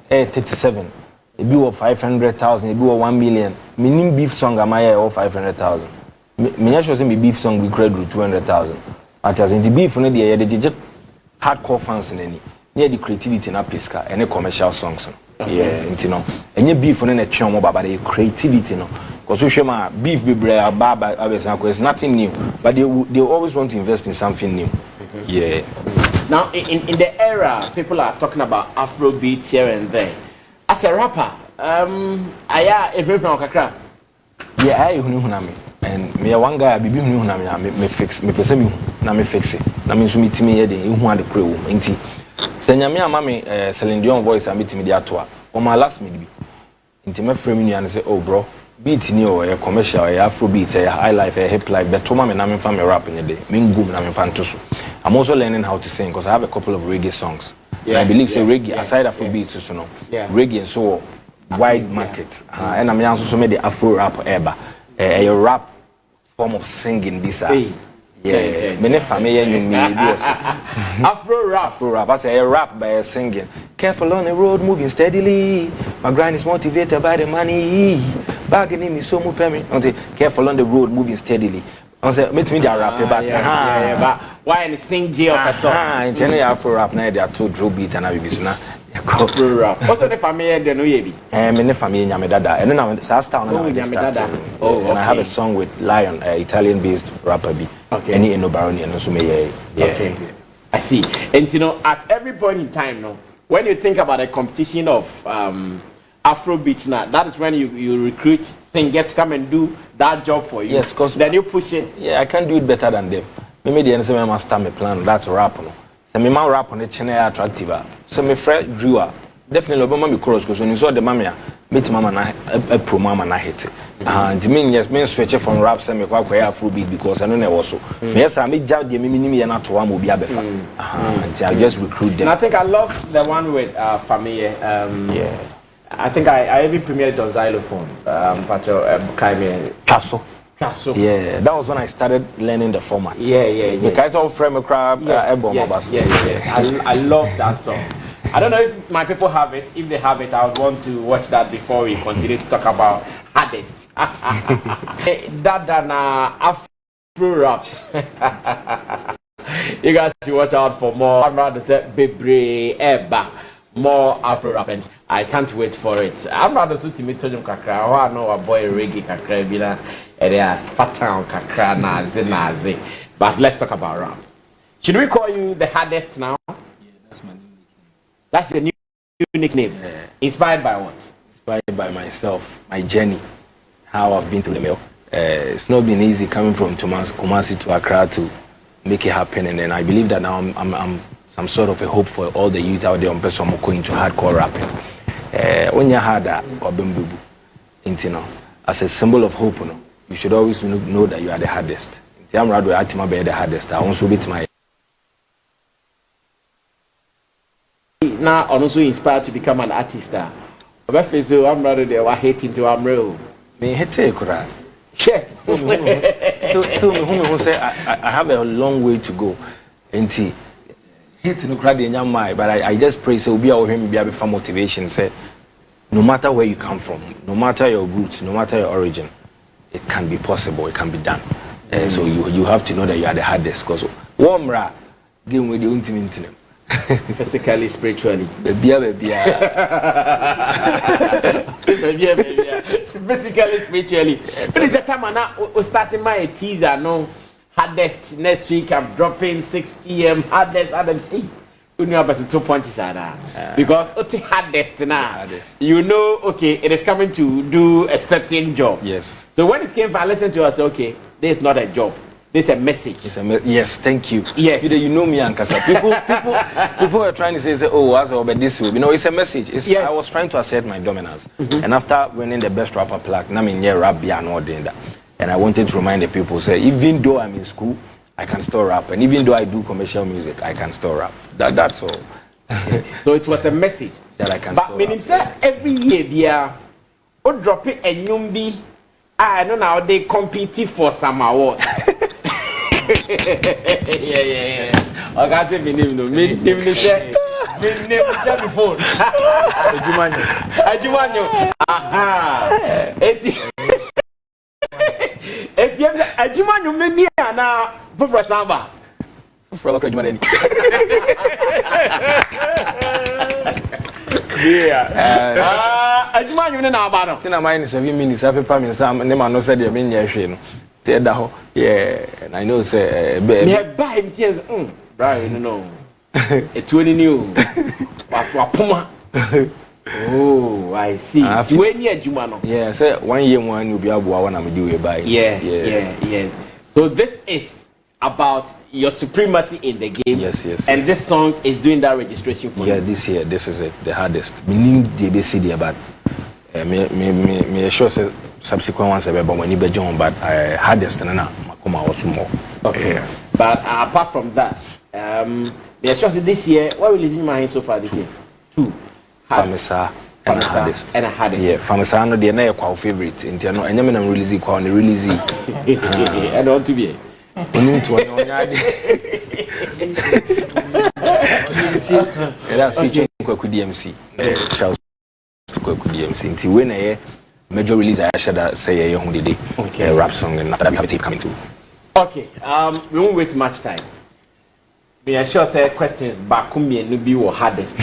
37, it be worth 500,000, it be worth 1 million. Meaning beef song am I or 500,000. Me not sure say me beef song we create 200,000. At as in the beef no dey hardcore fans in any. Near the creativity na pesca and commercial songs. Yeah, you know. And you beef on a chum about the creativity, no. Because we share beef be bread, baba, it's nothing new. But they always want to invest in something new. Yeah. Now in the era, people are talking about Afrobeat here and there. As a rapper, aya every kakra. Yeah, I hunami. And me one guy be hunami me fix me pese me na me fix it. Na me so mitimi ye de hu ade kure wo. Enti se nyame ama me Celine Dion voice a mitimi de ato a. O my last me bi. Enti me frame nu and say, "Oh bro, beat ni o commercial, Afrobeat, high life, hip life, but to me na me fa me rap in the day. Me ngum na me fa nto so." I'm also learning how to sing because I have a couple of reggae songs. Yeah, I believe say reggae aside Afrobeat so no. Reggae and so wide market. And I'm also made the Afro rap eba. A rap form of singing this. Yeah, many family and me Afro rap. I say a rap by singing. Careful on the road, moving steadily. My grind is motivated by the money. Bargaining me so much. Careful on the road, moving steadily. I say, meet me the rap, but but why and sing J of a song? In general, Afro rap now they are two drill beat and I be so now. Afro rap. What's the family then? No, yebi. Many family Amaraedo, and then I'm Sastown. And I have a song with Lion, Italian-based rapper. Okay. Any no Baroni and also me. Okay. I see. And you know, at every point in time, no, when you think about a competition of Afrobeat now, that is when you recruit singers to come and do that job for you. Yes, because then you push it. Yeah, I can do it better than them. Maybe the answer must start my plan. That's rap, no. So me man rap on the channel attractive. So me friend Drew, definitely Obama me chorus because when you saw the mama, meet mama na a pro mama na hit. And me yes, me switch from rap say me kwa Afrobeat because I know there was so. Yes, I me job the me na to one will be abefa. And I just recruit them. And I think I love the one with Family. Yeah. I think I even premiered it on xylophone. Castle. Castle. Yeah, that was when I started learning the format. Yeah. Because I frame a crab, yes. I love that song. I don't know if my people have it. If they have it, I would want to watch that before we continue to talk about hardest. That Afro rap. You guys should watch out for more. I'm rather say Bebre Eba. More Afro rap, and I can't wait for it. I'm rather so to meet Tojum Kakra. I know a boy reggae Kakra Bila, and they are Patan Kakra Nazi. But let's talk about rap. Should we call you the hardest now? Yeah, that's my new nickname. That's your new nickname. Yeah. Inspired by what? Inspired by myself, my journey, how I've been to the mill. It's not been easy coming from Kumasi to Accra to make it happen, and then I believe that now I'm some sort of a hope for all the youth out there on person going to hardcore rapping. When you're harder or bimbubu, as a symbol of hope, you should always know that you are the hardest. Amerado Atima be the hardest. I also beat my. Now, I'm also inspired to become an artist. I'm rather there. Why hating to Amerado? Me hate kura. Still, who say I have a long way to go. But I just pray so be our him be for motivation. Say no matter where you come from, no matter your roots, no matter your origin, it can be possible, it can be done. So you have to know that you are the hardest because warmra game with the ultimate physically, spiritually. Physically, spiritually. But it's a time now we starting my teaser no. Hardest next week. I'm dropping 6 p.m. Hardest. Hey, you know about the 2 points because it's hardest now. You know, okay, it is coming to do a certain job. Yes. So when it came, I listened to us. Okay, this is not a job. This is a message. Yes, thank you. Yes. You know me, Ankasa. People are trying to say, oh, as but this way. It's a message. Yes. I was trying to assert my dominance, and after winning the best rapper plaque, now I'm in rap beyond all doing that. And I wanted to remind the people, say, even though I'm in school, I can still rap. And even though I do commercial music, I can still rap. That's all. So it was a message. That I can but still rap. But say every year, dear, or drop it and Yumbi, I know now they compete for some award. Yeah. I can't say my name, no. Me name say before. Ajumanyo. Aha. If you have a Juman, you may be now, Pufra Samba. Yeah. Ajuma you na aba no. Tina mine 7 minutes after me Sam ne man no said the me nya hwe no. Say da ho. Yeah, and I know say Me buy him tears. Brian no. E 20 new. Wapoma. Oh, I see. When you Ajuma no. Yeah, say 1 year one you be aboa na me do we buy. Yeah. So this is about your supremacy in the game. Yes. And this song is doing that registration for you. Yeah, this year, this is it, the hardest. Meaning the BC there, but me sure say subsequent ones but when you be John, but hardest and now come out more. Okay. Yeah. But apart from that, me sure say this year, what will you mind so far this year? 2. Famisa and hardest. And hardest. Yeah, Famisa no dey na your favorite. Inti no enyame na release kwa on release. I don't to be. Onim to on yade. That's featuring Kwaku DMC. Shouts to Kwaku DMC. Inti when na major release I should say hu dede. Okay. Rap song and after that we have a tape coming too. Okay. We won't waste much time. Me sure say questions back me no be what hardest.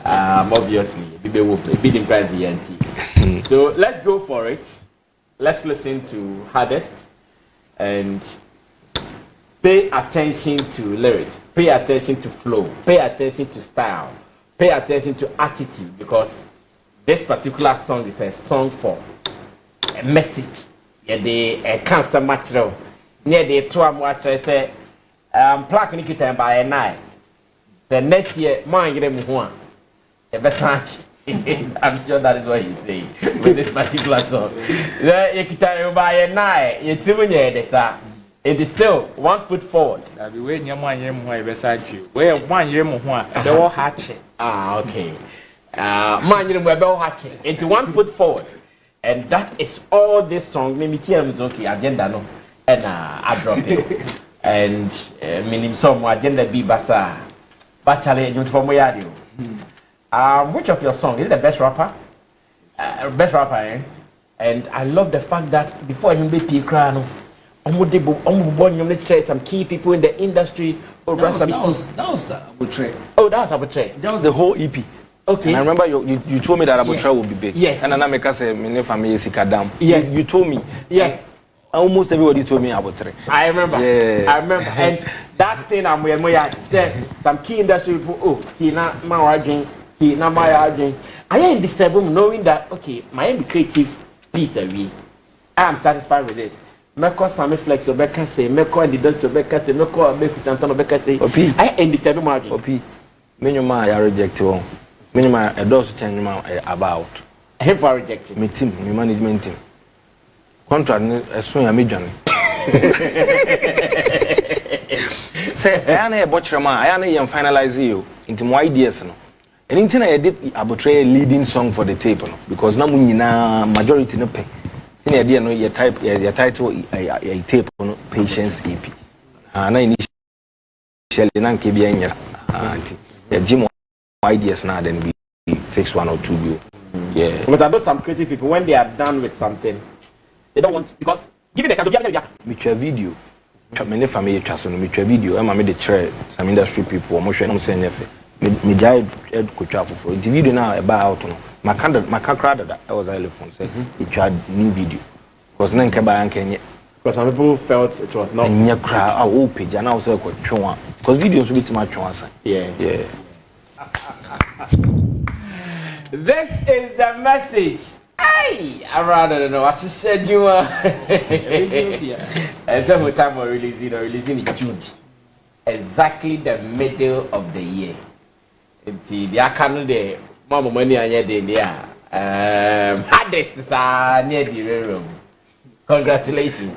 Obviously, we will be the prize ENT. So let's go for it. Let's listen to hardest and pay attention to lyrics, pay attention to flow, pay attention to style, pay attention to attitude, because this particular song is a song for a message. Yeah, they cancer material. Near the 2 watch I say plaque Nikita by a night. The next year, man, get him one. I'm sure that is what he's saying with this particular song. You can buy a night, you two it is still 1 foot forward. I'll be waiting 1 year more beside you. Where 1 year more, they all hatch. Okay. Man, you know, hatching into 1 foot forward. And that is all this song. Maybe TM's okay, agenda no. And I drop it. And meaning some agenda be basa. Bachale, you from where you? Which of your songs is the best rapper? Best rapper, eh? And I love the fact that before you make P crown, some key people in the industry. That was Abutre. Oh, that was Abutre. That was the whole EP. Okay. And I remember you told me that Abutre would be big. Yes. And then I make us say, "My family is Sikadam." Yes. You told me. Yeah. Almost everybody told me Abutre. I remember. Yeah. I remember. And that thing I'm where said some key industry people. Oh, Tina Mawajin, Tina Mayajin. I am disturbed knowing that okay, my creative piece away. I am satisfied with it. Meko Sammy Flex Obeka say, Meko and the Dust Obeka say, Meko Abeku Santana Obeka say. Opi. I am disturbed margin. Opi. Minima I reject you. Minima a dose change about. I have rejected. My team, my management team. Contract as soon as I meet Johnny. Say, I am a butcher man. I am a finalize you into my ideas. No. And in I did Abutre leading song for the tape, no? Because now majority no pay. Tin idea no your title a tape no Patience EP. Na initially na nke bia nya anti. Ya gym ideas now then we fix 1 or 2 go. Yeah. But I know some creative people when they are done with something, they don't want because give it a chance. Me try video. Me family try so no me try video. I me dey try some industry people o mo hwe no say nyefe. Me jai ko twa foforo. The video now about no. Makakra that was a telephone say he tried new video. Because then because some people felt it was not in your crowd our page and I was like because videos will be too much once. Yeah. This is the message. Hey, I rather know what she said you are. And some time we're releasing in June. Exactly the middle of the year. The account there, Mama money on your day there. Hardest is near the room. Congratulations.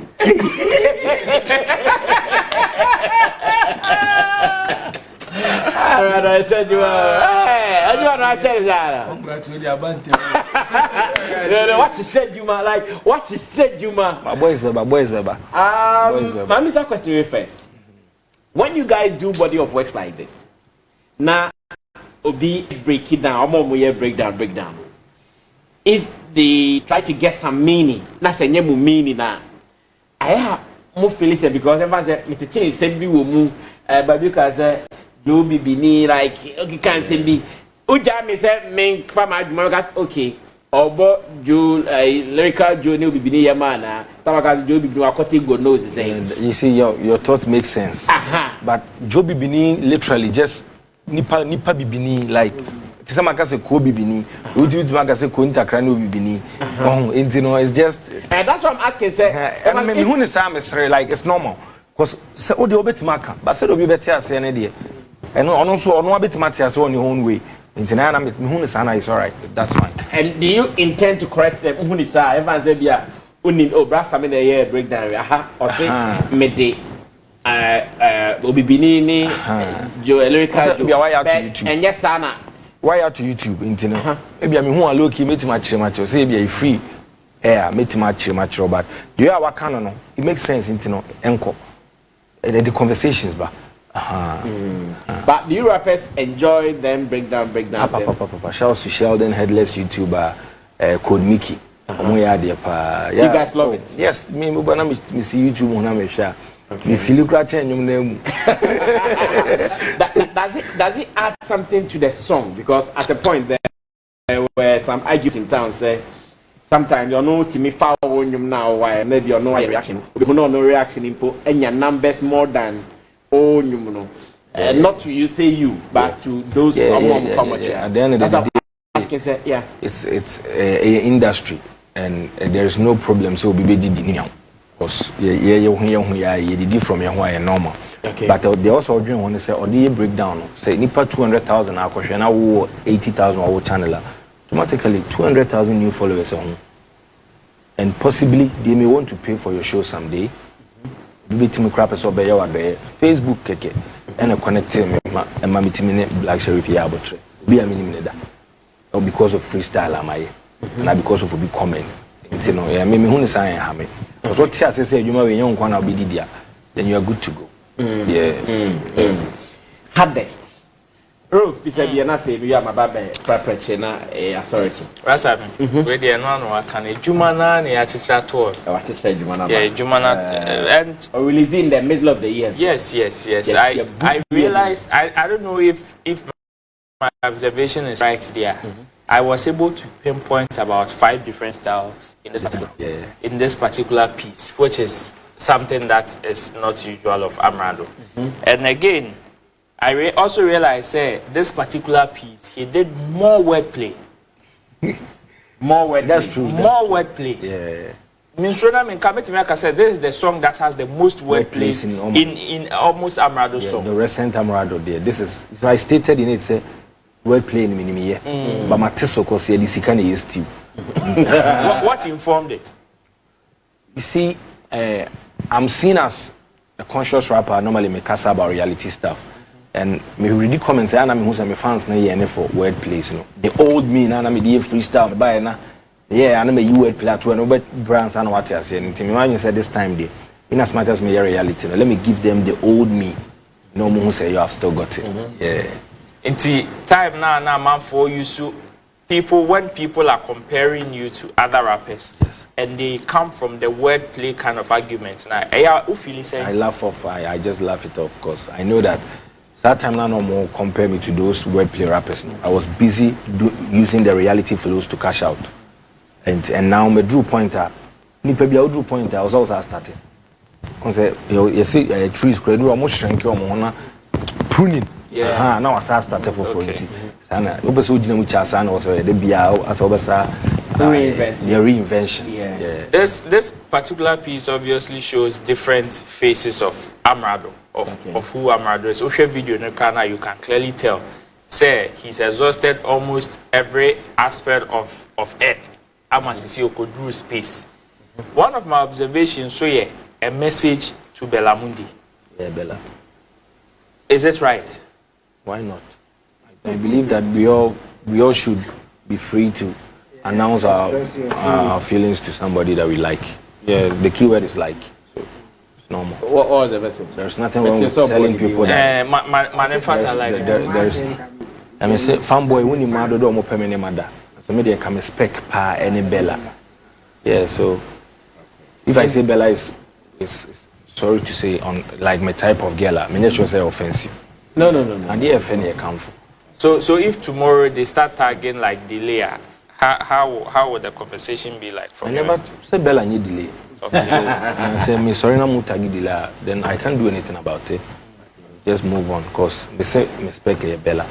I said you are. Hey, I said that. Congratulations. What she said you man, like what she said you man. My boys, baby. Let me start question you first. When you guys do body of works like this, now Obi break it down, breakdown. If they try to get some meaning, that's a new meaning now. I have more feelings because everyone said, "Me to change send me womu," but because you be like okay can't send me. Uja me say me fa ma adwuma gas okay. Obo Joe lyrical Joe ne obibini yamana. Tabakas Joe bibini akoti go nose say. You see your thoughts make sense. But Joe bibini literally just nipa bibini like some can say ko bibini, we do can say ko intakra no bibini. It's just and that's what I'm asking say. I mean who is like it's normal. Because say o de obetima but say obi beti ase ne de. And also ono obetima ase on your own way. Intina na me who is ana is all right. That's fine. And do you intend to correct them who is everyone say bia unim brasa me dey here breakdown or say me dey obibini ni Joe lyrical Joe why out to YouTube. And yes sana why out to YouTube intina maybe me who low key metima chire say be free air metima chire but the way our canon no it makes sense intino enko the conversations ba but do you rappers enjoy them breakdown shouts to Sheldon headless YouTuber Code Mickey you guys love it? Yes, me see YouTube na me share me feel cry change does it add something to the song? Because at a point there were some arguments in town say sometimes you know to me foul on now why maybe you know reaction people no reaction input and your numbers more than oh you know not to you say you but to those at the end of the day asking say it's a industry and there's no problem so we be did because did from your normal. Okay. But they also doing when they say or the breakdown say nipa 200,000 akoshe na wo 80,000 our channel automatically 200,000 new followers on and possibly they may want to pay for your show someday. Bitimi crap so be your Facebook keke and connect me and my meeting Black Sheriff Yabotre be a minimum that or because of freestyle am I and because of big comments you know yeah me who is saying ha me so tia say you ma we yon kwa na be dia then you are good to go. Hardest Rose bisa bia na say we am baba preparation na sorry so Rasa we dey no no aka na ejuma na na ya chicha to ejuma na ejuma na and released in the middle of the year. Yes. I realize I don't know if my observation is right there. I was able to pinpoint about 5 different styles in this particular piece, which is something that is not usual of Amerado. And again, I also realized this particular piece, he did more wordplay. That's true. More wordplay. Yeah. I said this is the song that has the most wordplay in almost Amerado song. The recent Amerado there. This is so I stated in it say wordplay in minimum but my teso cause the sikane is still. What informed it? You see, I'm seen as a conscious rapper. Normally, me cast about reality stuff, and me read comments. I am who's my fans na here for wordplays. You know, the old me na me the freestyle by na. Yeah, I know me wordplay too. No, but brands and what I say. Anything me when you say this time day, in as much as me reality, let me give them the old me. No more who say you have still got it. Yeah. Until time now man for you so when people are comparing you to other rappers and they come from the wordplay kind of arguments now I laugh off I just laugh it off because I know that time now no more compare me to those wordplay rappers. I was busy using the reality flows to cash out and now me drew pointer nipa bia drew pointer I was also starting on say you see trees create almost shrink na pruning. Yes. Now I started for front. Sana, obe so jina mu cha sana was the bia as obesa reinvention. Yeah. This particular piece obviously shows different faces of Amerado, of who Amerado is. Oshe video no kana you can clearly tell. Say he's exhausted almost every aspect of earth. Amasisi okodru space. One of my observations so a message to Bellamundi. Yeah, Bella. Is it right? Why not? I believe that we all should be free to announce our feelings to somebody that we like. Yeah, the key word is like. So it's normal. What was the message? There's nothing wrong with telling people that. My emphasis like there's I mean say fanboy when you mad do mo permanent mother. So me dey come spec pa any Bella. Yeah, so if I say Bella is sorry to say on like my type of girl, I mean not sure say offensive. No. And they offend you come for. So if tomorrow they start tagging like delay, how would the conversation be like from I never said Bella need delay. Okay. Say me sorry na mu tag delay, then I can't do anything about it. Just move on, cause they say respect Bella.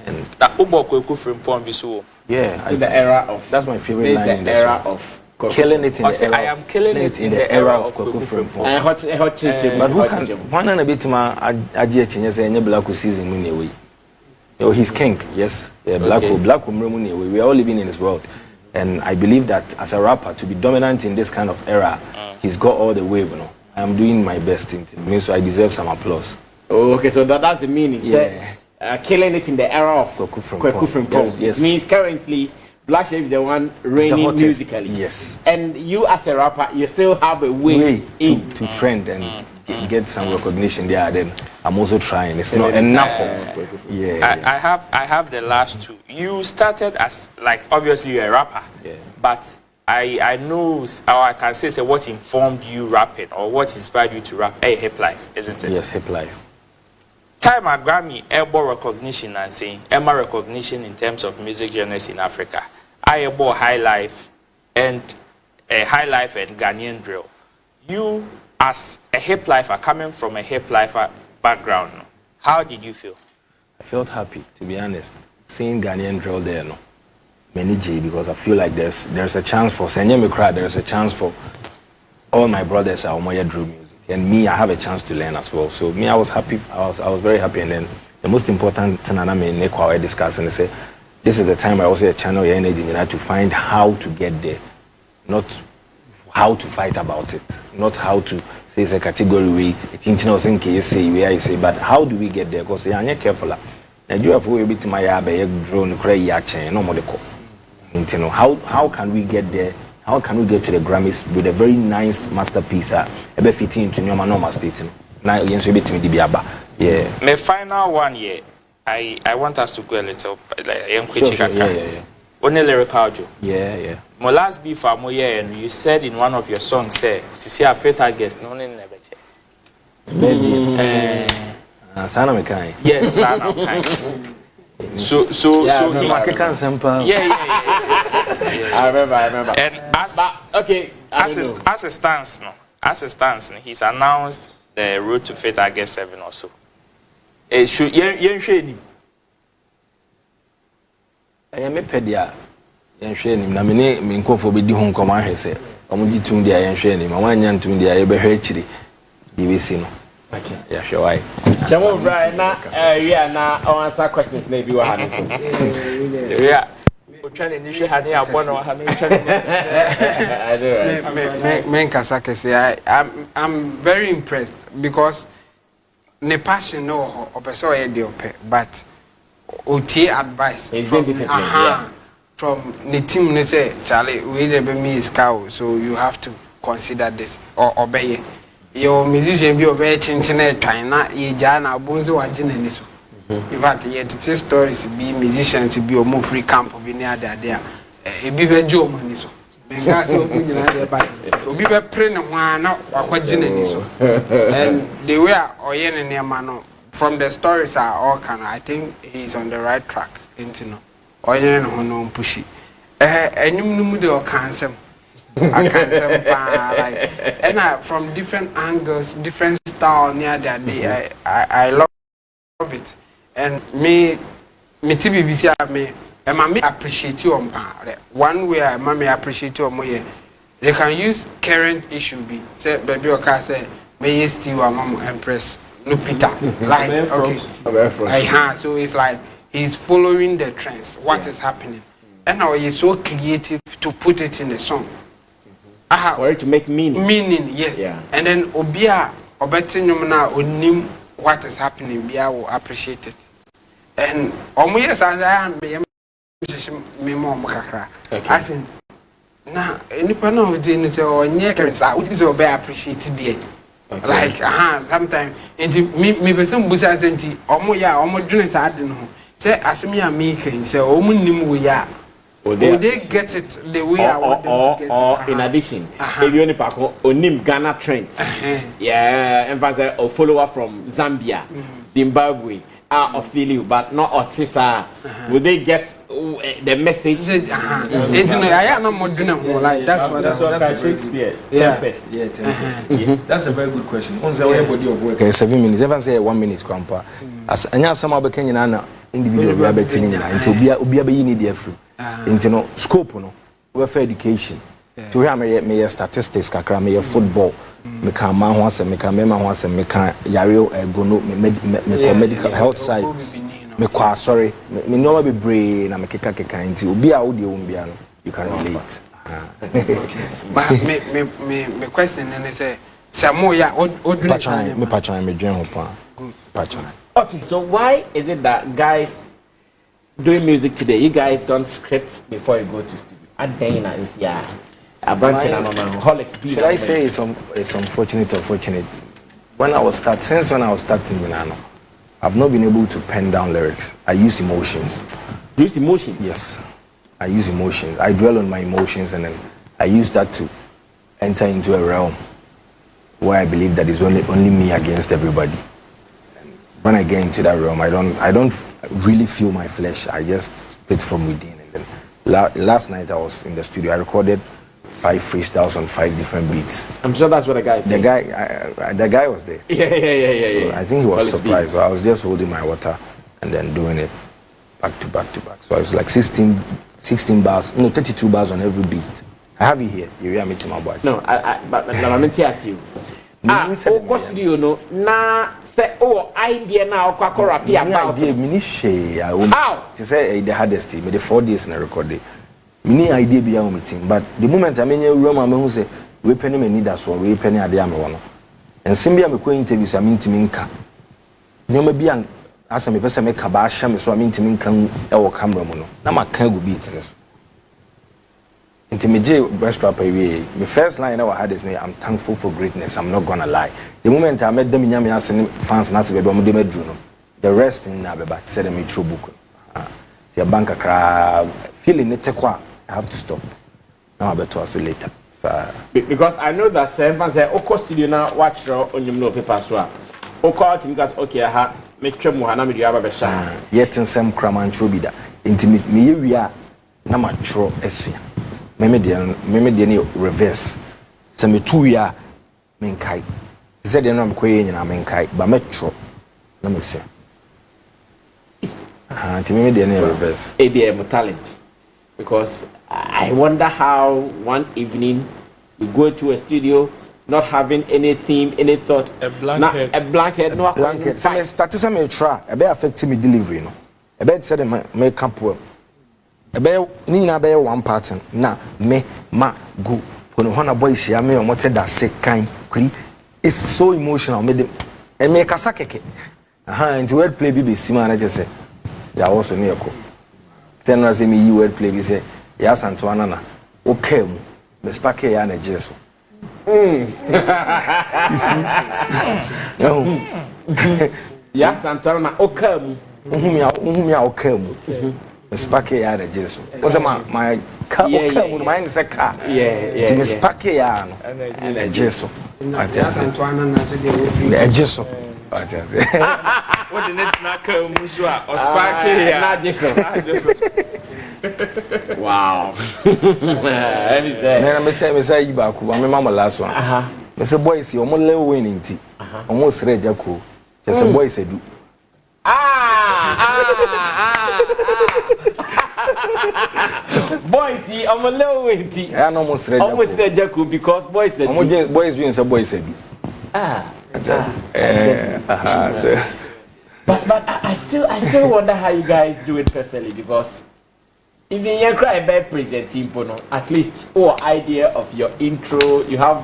And that Ubo Kweku from Pon Bisu. Yeah, I the era of that's my favorite line in the era song. of killing it in the era. I am killing it in the era of Kweku Frimpong. But who can one and a bit ma aje say any black season money away. Oh, he's king, yes. Yeah, black money away. We are all living in this world. And I believe that as a rapper to be dominant in this kind of era, he's got all the way, you know. I'm doing my best in it. Means so I deserve some applause. Oh, okay, so that's the meaning. Yeah. Killing it in the era of Kweku Frimpong. Yes. Means currently Black Sheep is the one reigning musically. Yes. And you as a rapper, you still have a way to trend and get some recognition there. Then I'm also trying. It's not enough. I have the last two. You started as like obviously you're a rapper. Yeah. But I know, or I can say what informed you rapping or what inspired you to rap. Hip life, isn't it? Yes, hip life. Time at Grammy, elbow recognition and saying Emma recognition in terms of music genres in Africa. I elbow high life and Ghanaian drill. You as a hip lifer coming from a hip lifer background, how did you feel? I felt happy, to be honest, seeing Ghanaian drill there. No, many G, because I feel like there's a chance for Senyemi Kra, there's a chance for all my brothers are Omoya drill music. And me, I have a chance to learn as well. So me, I was happy. I was very happy. And then the most important thing I discuss and say, this is the time I also channel your energy to find how to get there, not how to fight about it, not how to say it's a category way. But how do we get there? Because you're not careful. Nigeria for a bit my drone no. How can we get there? How can we get to the Grammys with a very nice masterpiece? Ebe fitting into normal state. Now, yeah. My final one, I want us to go a little like only lyrical joke. Yeah. My last beef for more year, and you said in one of your songs, say, "Sisi a fatal guest, no one never check." Sana mekai. Yes, Sana mekai. So he can sample. Yeah. I remember. And as a stance, he's announced the road to Fate, I guess 7 or so. Should you I am a pedia. Yen na me nkofo be di ho nkom ahwese. Omuji tum dia yen hwe ni ma wanyan tum dia ye be hwe chiri. DBC no. Okay. Yeah, sure why. Chamo right now we are now answer questions maybe we have so. Yeah. I I'm very impressed because the passion no but OT advice from from the team they say Charlie we never me is cow so you have to consider this or obey your musician be obey chinchine China ye jana bonzo wajine niso. In fact, yet it is stories be musicians to be a more free camp of near there. A bigger job money so. Bengas open be praying one out or so. And the way or yen near mano from the stories are all kind. I think he's on the right track. Into no or yen no pushy. And you know cancer. I can't like and from different angles, different style near that day. I love it. And me TBBC me appreciate you one way I appreciate you they can use current issue be say baby or car say may you still a mom empress no Peter like okay so it's like he's following the trends what is happening and now he's so creative to put it in the song for it to make meaning yes and then obia obetinum na onim what is happening bia will appreciate it and yes as I am me mom kakra as in na anyone now dey say onye keresa we dey obey appreciate there like sometimes me person busa senti ya dwene sa ade no say asemi a me kan say nim we ya would they get it the way I want them to get it? Or in addition, if you only onim Ghana trends, yeah, and a follower from Zambia, Zimbabwe, of feel you, but not autism. Will they get the message? It's I am not doing like that's what Shakespeare. Tempest. Yeah, Tempest. That's a very good question. On the body of work. Okay, 7 minutes. Even say 1 minute, grandpa. As any some of the Kenyan individual we are betting in until be need the free. Into no scope no. Welfare education. To hear me statistics, kakra me football. Me can man ho asem, me can mema ho asem, me can yare go no me medical health side. Me kwa sorry, me no be brain na me keka nti obi a wo de wo bia no you can relate. But me question and say Samo ya odun me patchan me dwen ho pa. Patchan. Okay, so why is it that guys doing music today, you guys don't script before you go to studio? At Dana is should I say it's unfortunate or fortunate? When I was starting Milano, I've not been able to pen down lyrics. I use emotions. Use emotions? Yes. I use emotions. I dwell on my emotions and then I use that to enter into a realm where I believe that is only me against everybody. And when I get into that realm, I don't really feel my flesh. I just spit from within. And then last night I was in the studio. I recorded 5 freestyles on 5 different beats. I'm sure that's what the guy said. The guy was there. Yeah. So I think he was surprised. So I was just holding my water and then doing it back to back to back. So I was like 16 bars, no 32 bars on every beat. I have it here. You hear me to my boy. No, but I'm going to ask you. Studio no na say idea now kwako rap about. Idea mini share. How? To say the hardest me the 4 days na record it. Mini idea be our meeting, but the moment I mean you room I who say we penny me need us or we penny ade am wono. And simbi am ko interviews I mean timi nka. Nyoma bi an asa me pese me ka ba hya me so I mean timi nka e wo camera mu no. Na maka go beat ne so. Intimidate best rapper we. My first line I had is me I'm thankful for greatness. I'm not gonna lie. The moment I met them nyame ase fans na se be do mo de medru no. The rest in na be back said me through book. The bank cra feeling it kwa I have to stop. Now I better also later. So, because I know that everyone say, "Oko studio na watch on your no paper so." Oko out because okay, I make sure mo na me do aba be sha. Yet in some craman trobida. Intimate me we are na matro esia. Me de ni reverse. So me 2 year me kai. Said the no ko yen na me kai, ba metro na me say. Me de ni reverse. ABM talent. Because I wonder how one evening you go to a studio not having any theme, any thought, a blanket, no blanket. So me start to me try. E be affect me delivery no. E be say the makeup well. E be ni na be one pattern. Na me ma go. When one boy see me o mote da second kuri. It's so emotional. Me dem e me kasa keke. Into word play be sima na just say. Ya also near ko. Then I say me word play we say yes Antoine na okay mu me spark ya na jeso. You see? No. Yes Antoine na okay mu. Uhum ya okay mu. Me spark ya na jeso. What's my car okay mu my say car. Yeah. Me spark ya no. Na jeso. Yes Antoine na say the jeso. What the net na car mu so a spark ya na jeso. Wow. Me say you back me mama last one. Me say boys you mo level winning ti. Omo sre jako. Just say boys edu. Boys see omo level winning ti. I no mo sre jako. Omo sre jako because boys edu. Omo boys doing say boys edu. So but I still wonder how you guys do it perfectly because even you cry about presenting, at least idea of your intro. You have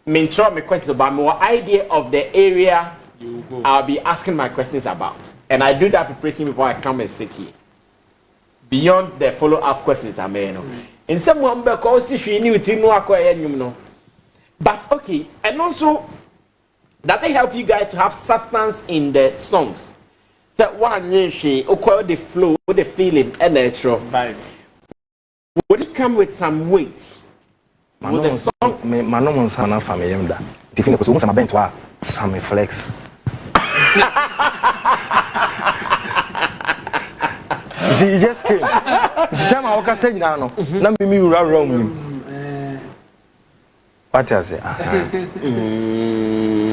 me question about more idea of the area I'll be asking my questions about, and I do that preparation before I come and sit here. Beyond the follow-up questions, I may know. In some one because she knew no. But okay, and also that will help you guys to have substance in the songs. So one she the flow, the feeling, and natural. Right. Would it come with some weight? With the song? Me manom sana family mda. Tifine ko so mo sama bento a Sammy flex. See, he just came. It's time I was saying now. Now me around him. What I say?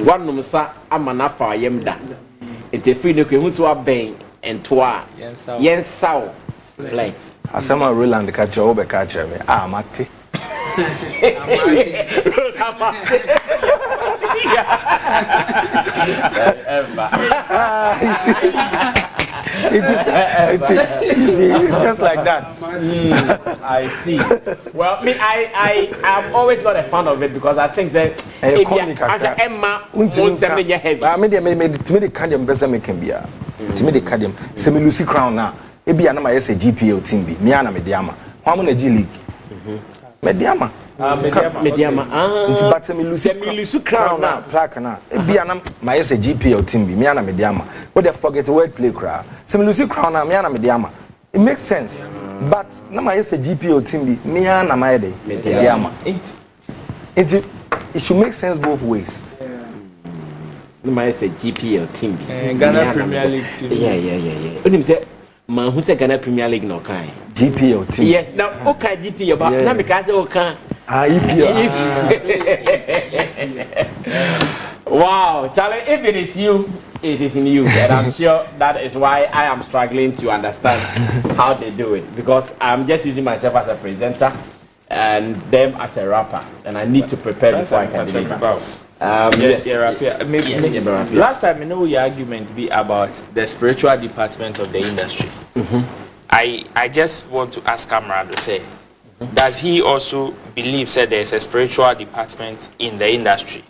One no sa amana fa yem da. Ete free no kwe so aben entoa. Yen saw. Bless. Asama Roland catcher over catcher me. Mate. It's just like that. I see. Well, me, I'm always not a fan of it because I think that Emma won't send me heavy. I made to me the cardium better making beer. To me the cardium. Semi Lucy Crown now. Ebi anama yese GPO team bi. Me ana mediama. How many G League? Mediama. Mediama. Nti but Semi Lucy Crown na plaque na. Ebi anam ma yese GPO team bi. Me ana mediama. What they forget word play cry. Semi Lucy Crown na me ana mediama. It makes sense. But na ma yese GPO team bi. Me ana ma yede mediama. It should make sense both ways. Na ma yese GPO team bi. Ghana Premier League team. Yeah. Onim say man who say Ghana Premier League no kind. GPO team. Yes, now okay GPO but na me ka say okay. EPL. Wow, Charlie, if it is you, it is in you. And I'm sure that is why I am struggling to understand how they do it. Because I'm just using myself as a presenter and them as a rapper. And I need to prepare before I can deliver. Last time, I know your argument be about the spiritual department of the industry. I just want to ask Amerado, say, does he also believe that there is a spiritual department in the industry?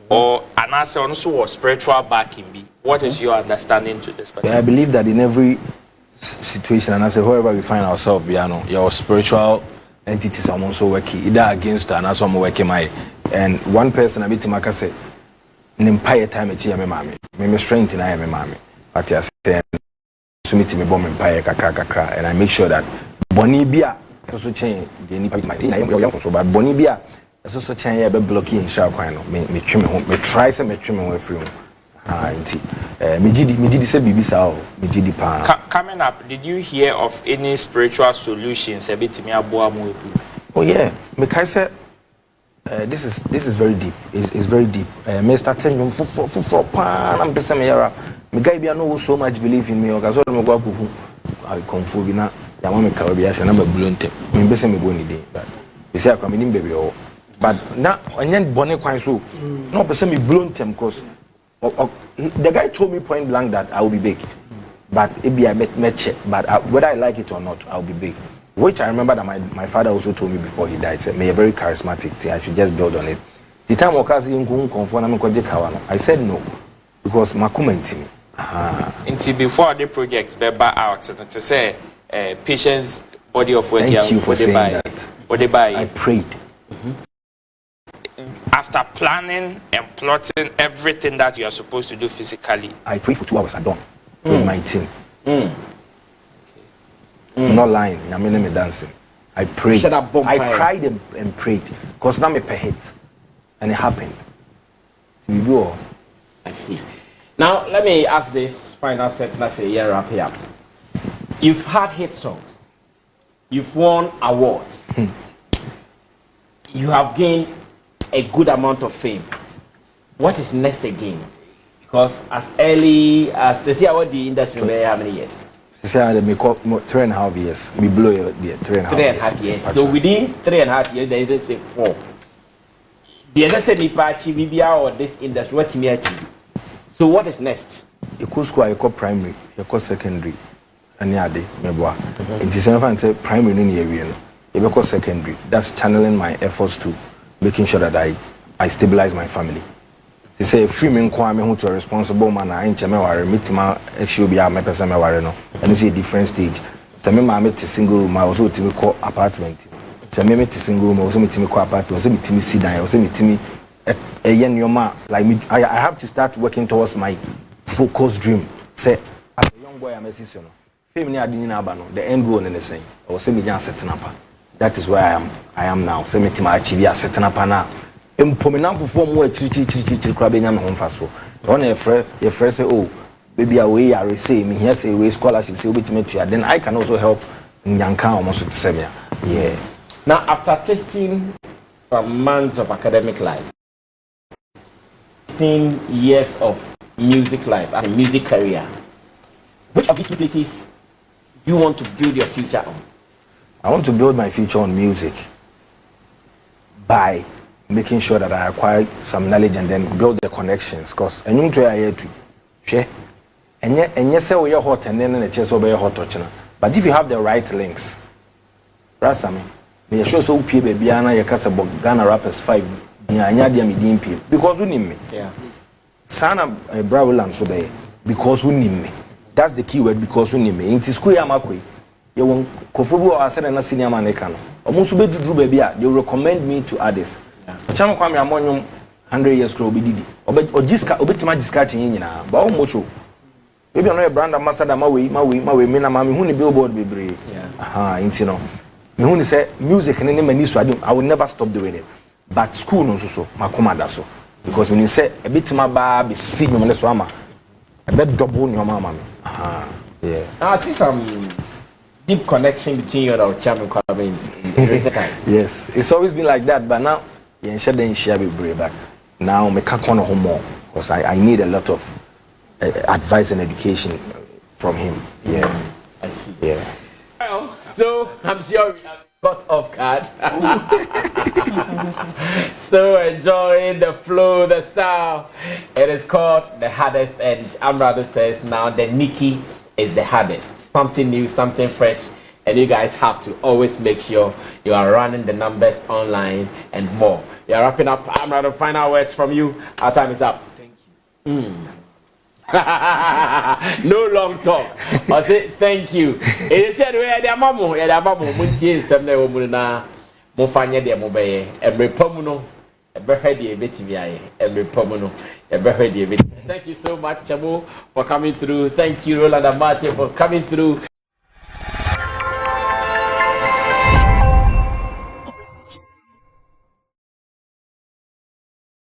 Or an answer also was spiritual backing be? What is your understanding to this particular? I believe that in every situation, and I say wherever we find ourselves, your spiritual entities are also working, either against and also working my. And one person I bit him say, in empire time me strength in I am mommy. But I say to meet me bomb empire kakra, and I make sure that Bonibia also change the any part my but Bonibia also change be blocking in sharp kind of me trim home me try some me trim away from me did say bibisa me did pa. Coming up, did you hear of any spiritual solutions a bit me aboa mu? Oh yeah, me kai say this is very deep. It's very deep. Me starting for pan am pese me yara. Me guy bia no so much believe in me o ga so me go akufu I confo bi na ya ma me ka bia hye na me bulonte. Me pese me go ni dey but you say akwa me nim baby o. But na onye bone kwan so no pese me bulonte because the guy told me point blank that I will be big. But it be I met check. But whether I like it or not, I'll be big. Which I remember that my father also told me before he died. Said, "May a very charismatic thing. I should just build on it." The time I said no, because my comment me. Until before the project be out, to say patience body of work. Thank you for saying that. I prayed. After planning and plotting everything that you are supposed to do physically, I prayed for 2 hours. I done with my team. Not lying. I'm in me dancing. I prayed. I cried and prayed because now me per hit, and it happened. I see. Now let me ask this final set of a year wrap here. You've had hit songs. You've won awards. You have gained a good amount of fame. What is next again? Because as early as the industry, how many years? Say me 3.5 years. Me blow it 3.5 years. So within 3.5 years, there is say 4. The other say BBR or this industry, what me achieve? So what is next? You could school, you call primary, you call secondary, and yeah, they meboa. It is and say primary in the area. You call secondary. That's channeling my efforts to making sure that I stabilize my family. They say free me kwame who to a responsible man I ain't worry meet my issue be my person me worry no. And you see a different stage. So me meet a single room, I also to me call apartment. So me meet a single room, also meet me call apartment, also meet me sit down, also meet me a young man like me. I have to start working towards my focus dream. Say as a young boy I'm a season. Fame ni adini na aba no. The end goal in the same. I was say me just setting up. That is where I am now. Say me team achieve a setting up now. empomenam fofo mo chiri kra be nya me ho mfa so on e frɛ say oh baby away are say me here say we scholarship say obetime to then I can also help nyanka almost to say me yeah. Now after testing some months of academic life, 15 years of music life as a music career, which of these two places do you want to build your future on? I want to build my future on music by making sure that I acquire some knowledge and then build the connections. Because I to I to share and yes, say we are hot and then the chest over hot touching. But if you have the right links, Rasami, me sure so pay baby Anna Yakasa Ghana rappers 5 because we need me. Yeah. Sana Braveland so there because we need me. That's the key word because we need me. In school Yamakwe. You won't Kofubu or said and senior man can. Almost be do baby. They recommend me to others. Chama kwame amonyum 100 years grow be didi. Or obetima discard in na ba omocho. Maybe I know a brand ambassador my way me na mami hu ni billboard bebre. Aha, inti no. Me hu ni say music and any mani so I will never stop doing it. But school no so makoma da so because when you say a bit ma ba be see me so ama a bit double your mama. Aha. Yeah. I see some deep connection between you and our chairman Kwame in recent times. Yes, it's always been like that, but now you share be brave back. Now me can't corner home more because I need a lot of advice and education from him. Yeah. I see. Yeah. Well, so I'm sure we have got off guard. Still enjoying the flow, the style. It is called The Hardest, and Amerado says now the Nikki is the hardest. Something new, something fresh, and you guys have to always make sure you are running the numbers online and more. We are wrapping up. Amerado, final words from you. Our time is up. Thank you. No long talk. I say thank you. It said we are the mamu, ya the mamu. Muntie semne wo na mo fanye de mo beye. Every pomuno, every heady betiviaye. Every pomuno, every heady bit. Thank you so much, Chamu, for coming through. Thank you, Roland and Martin, for coming through.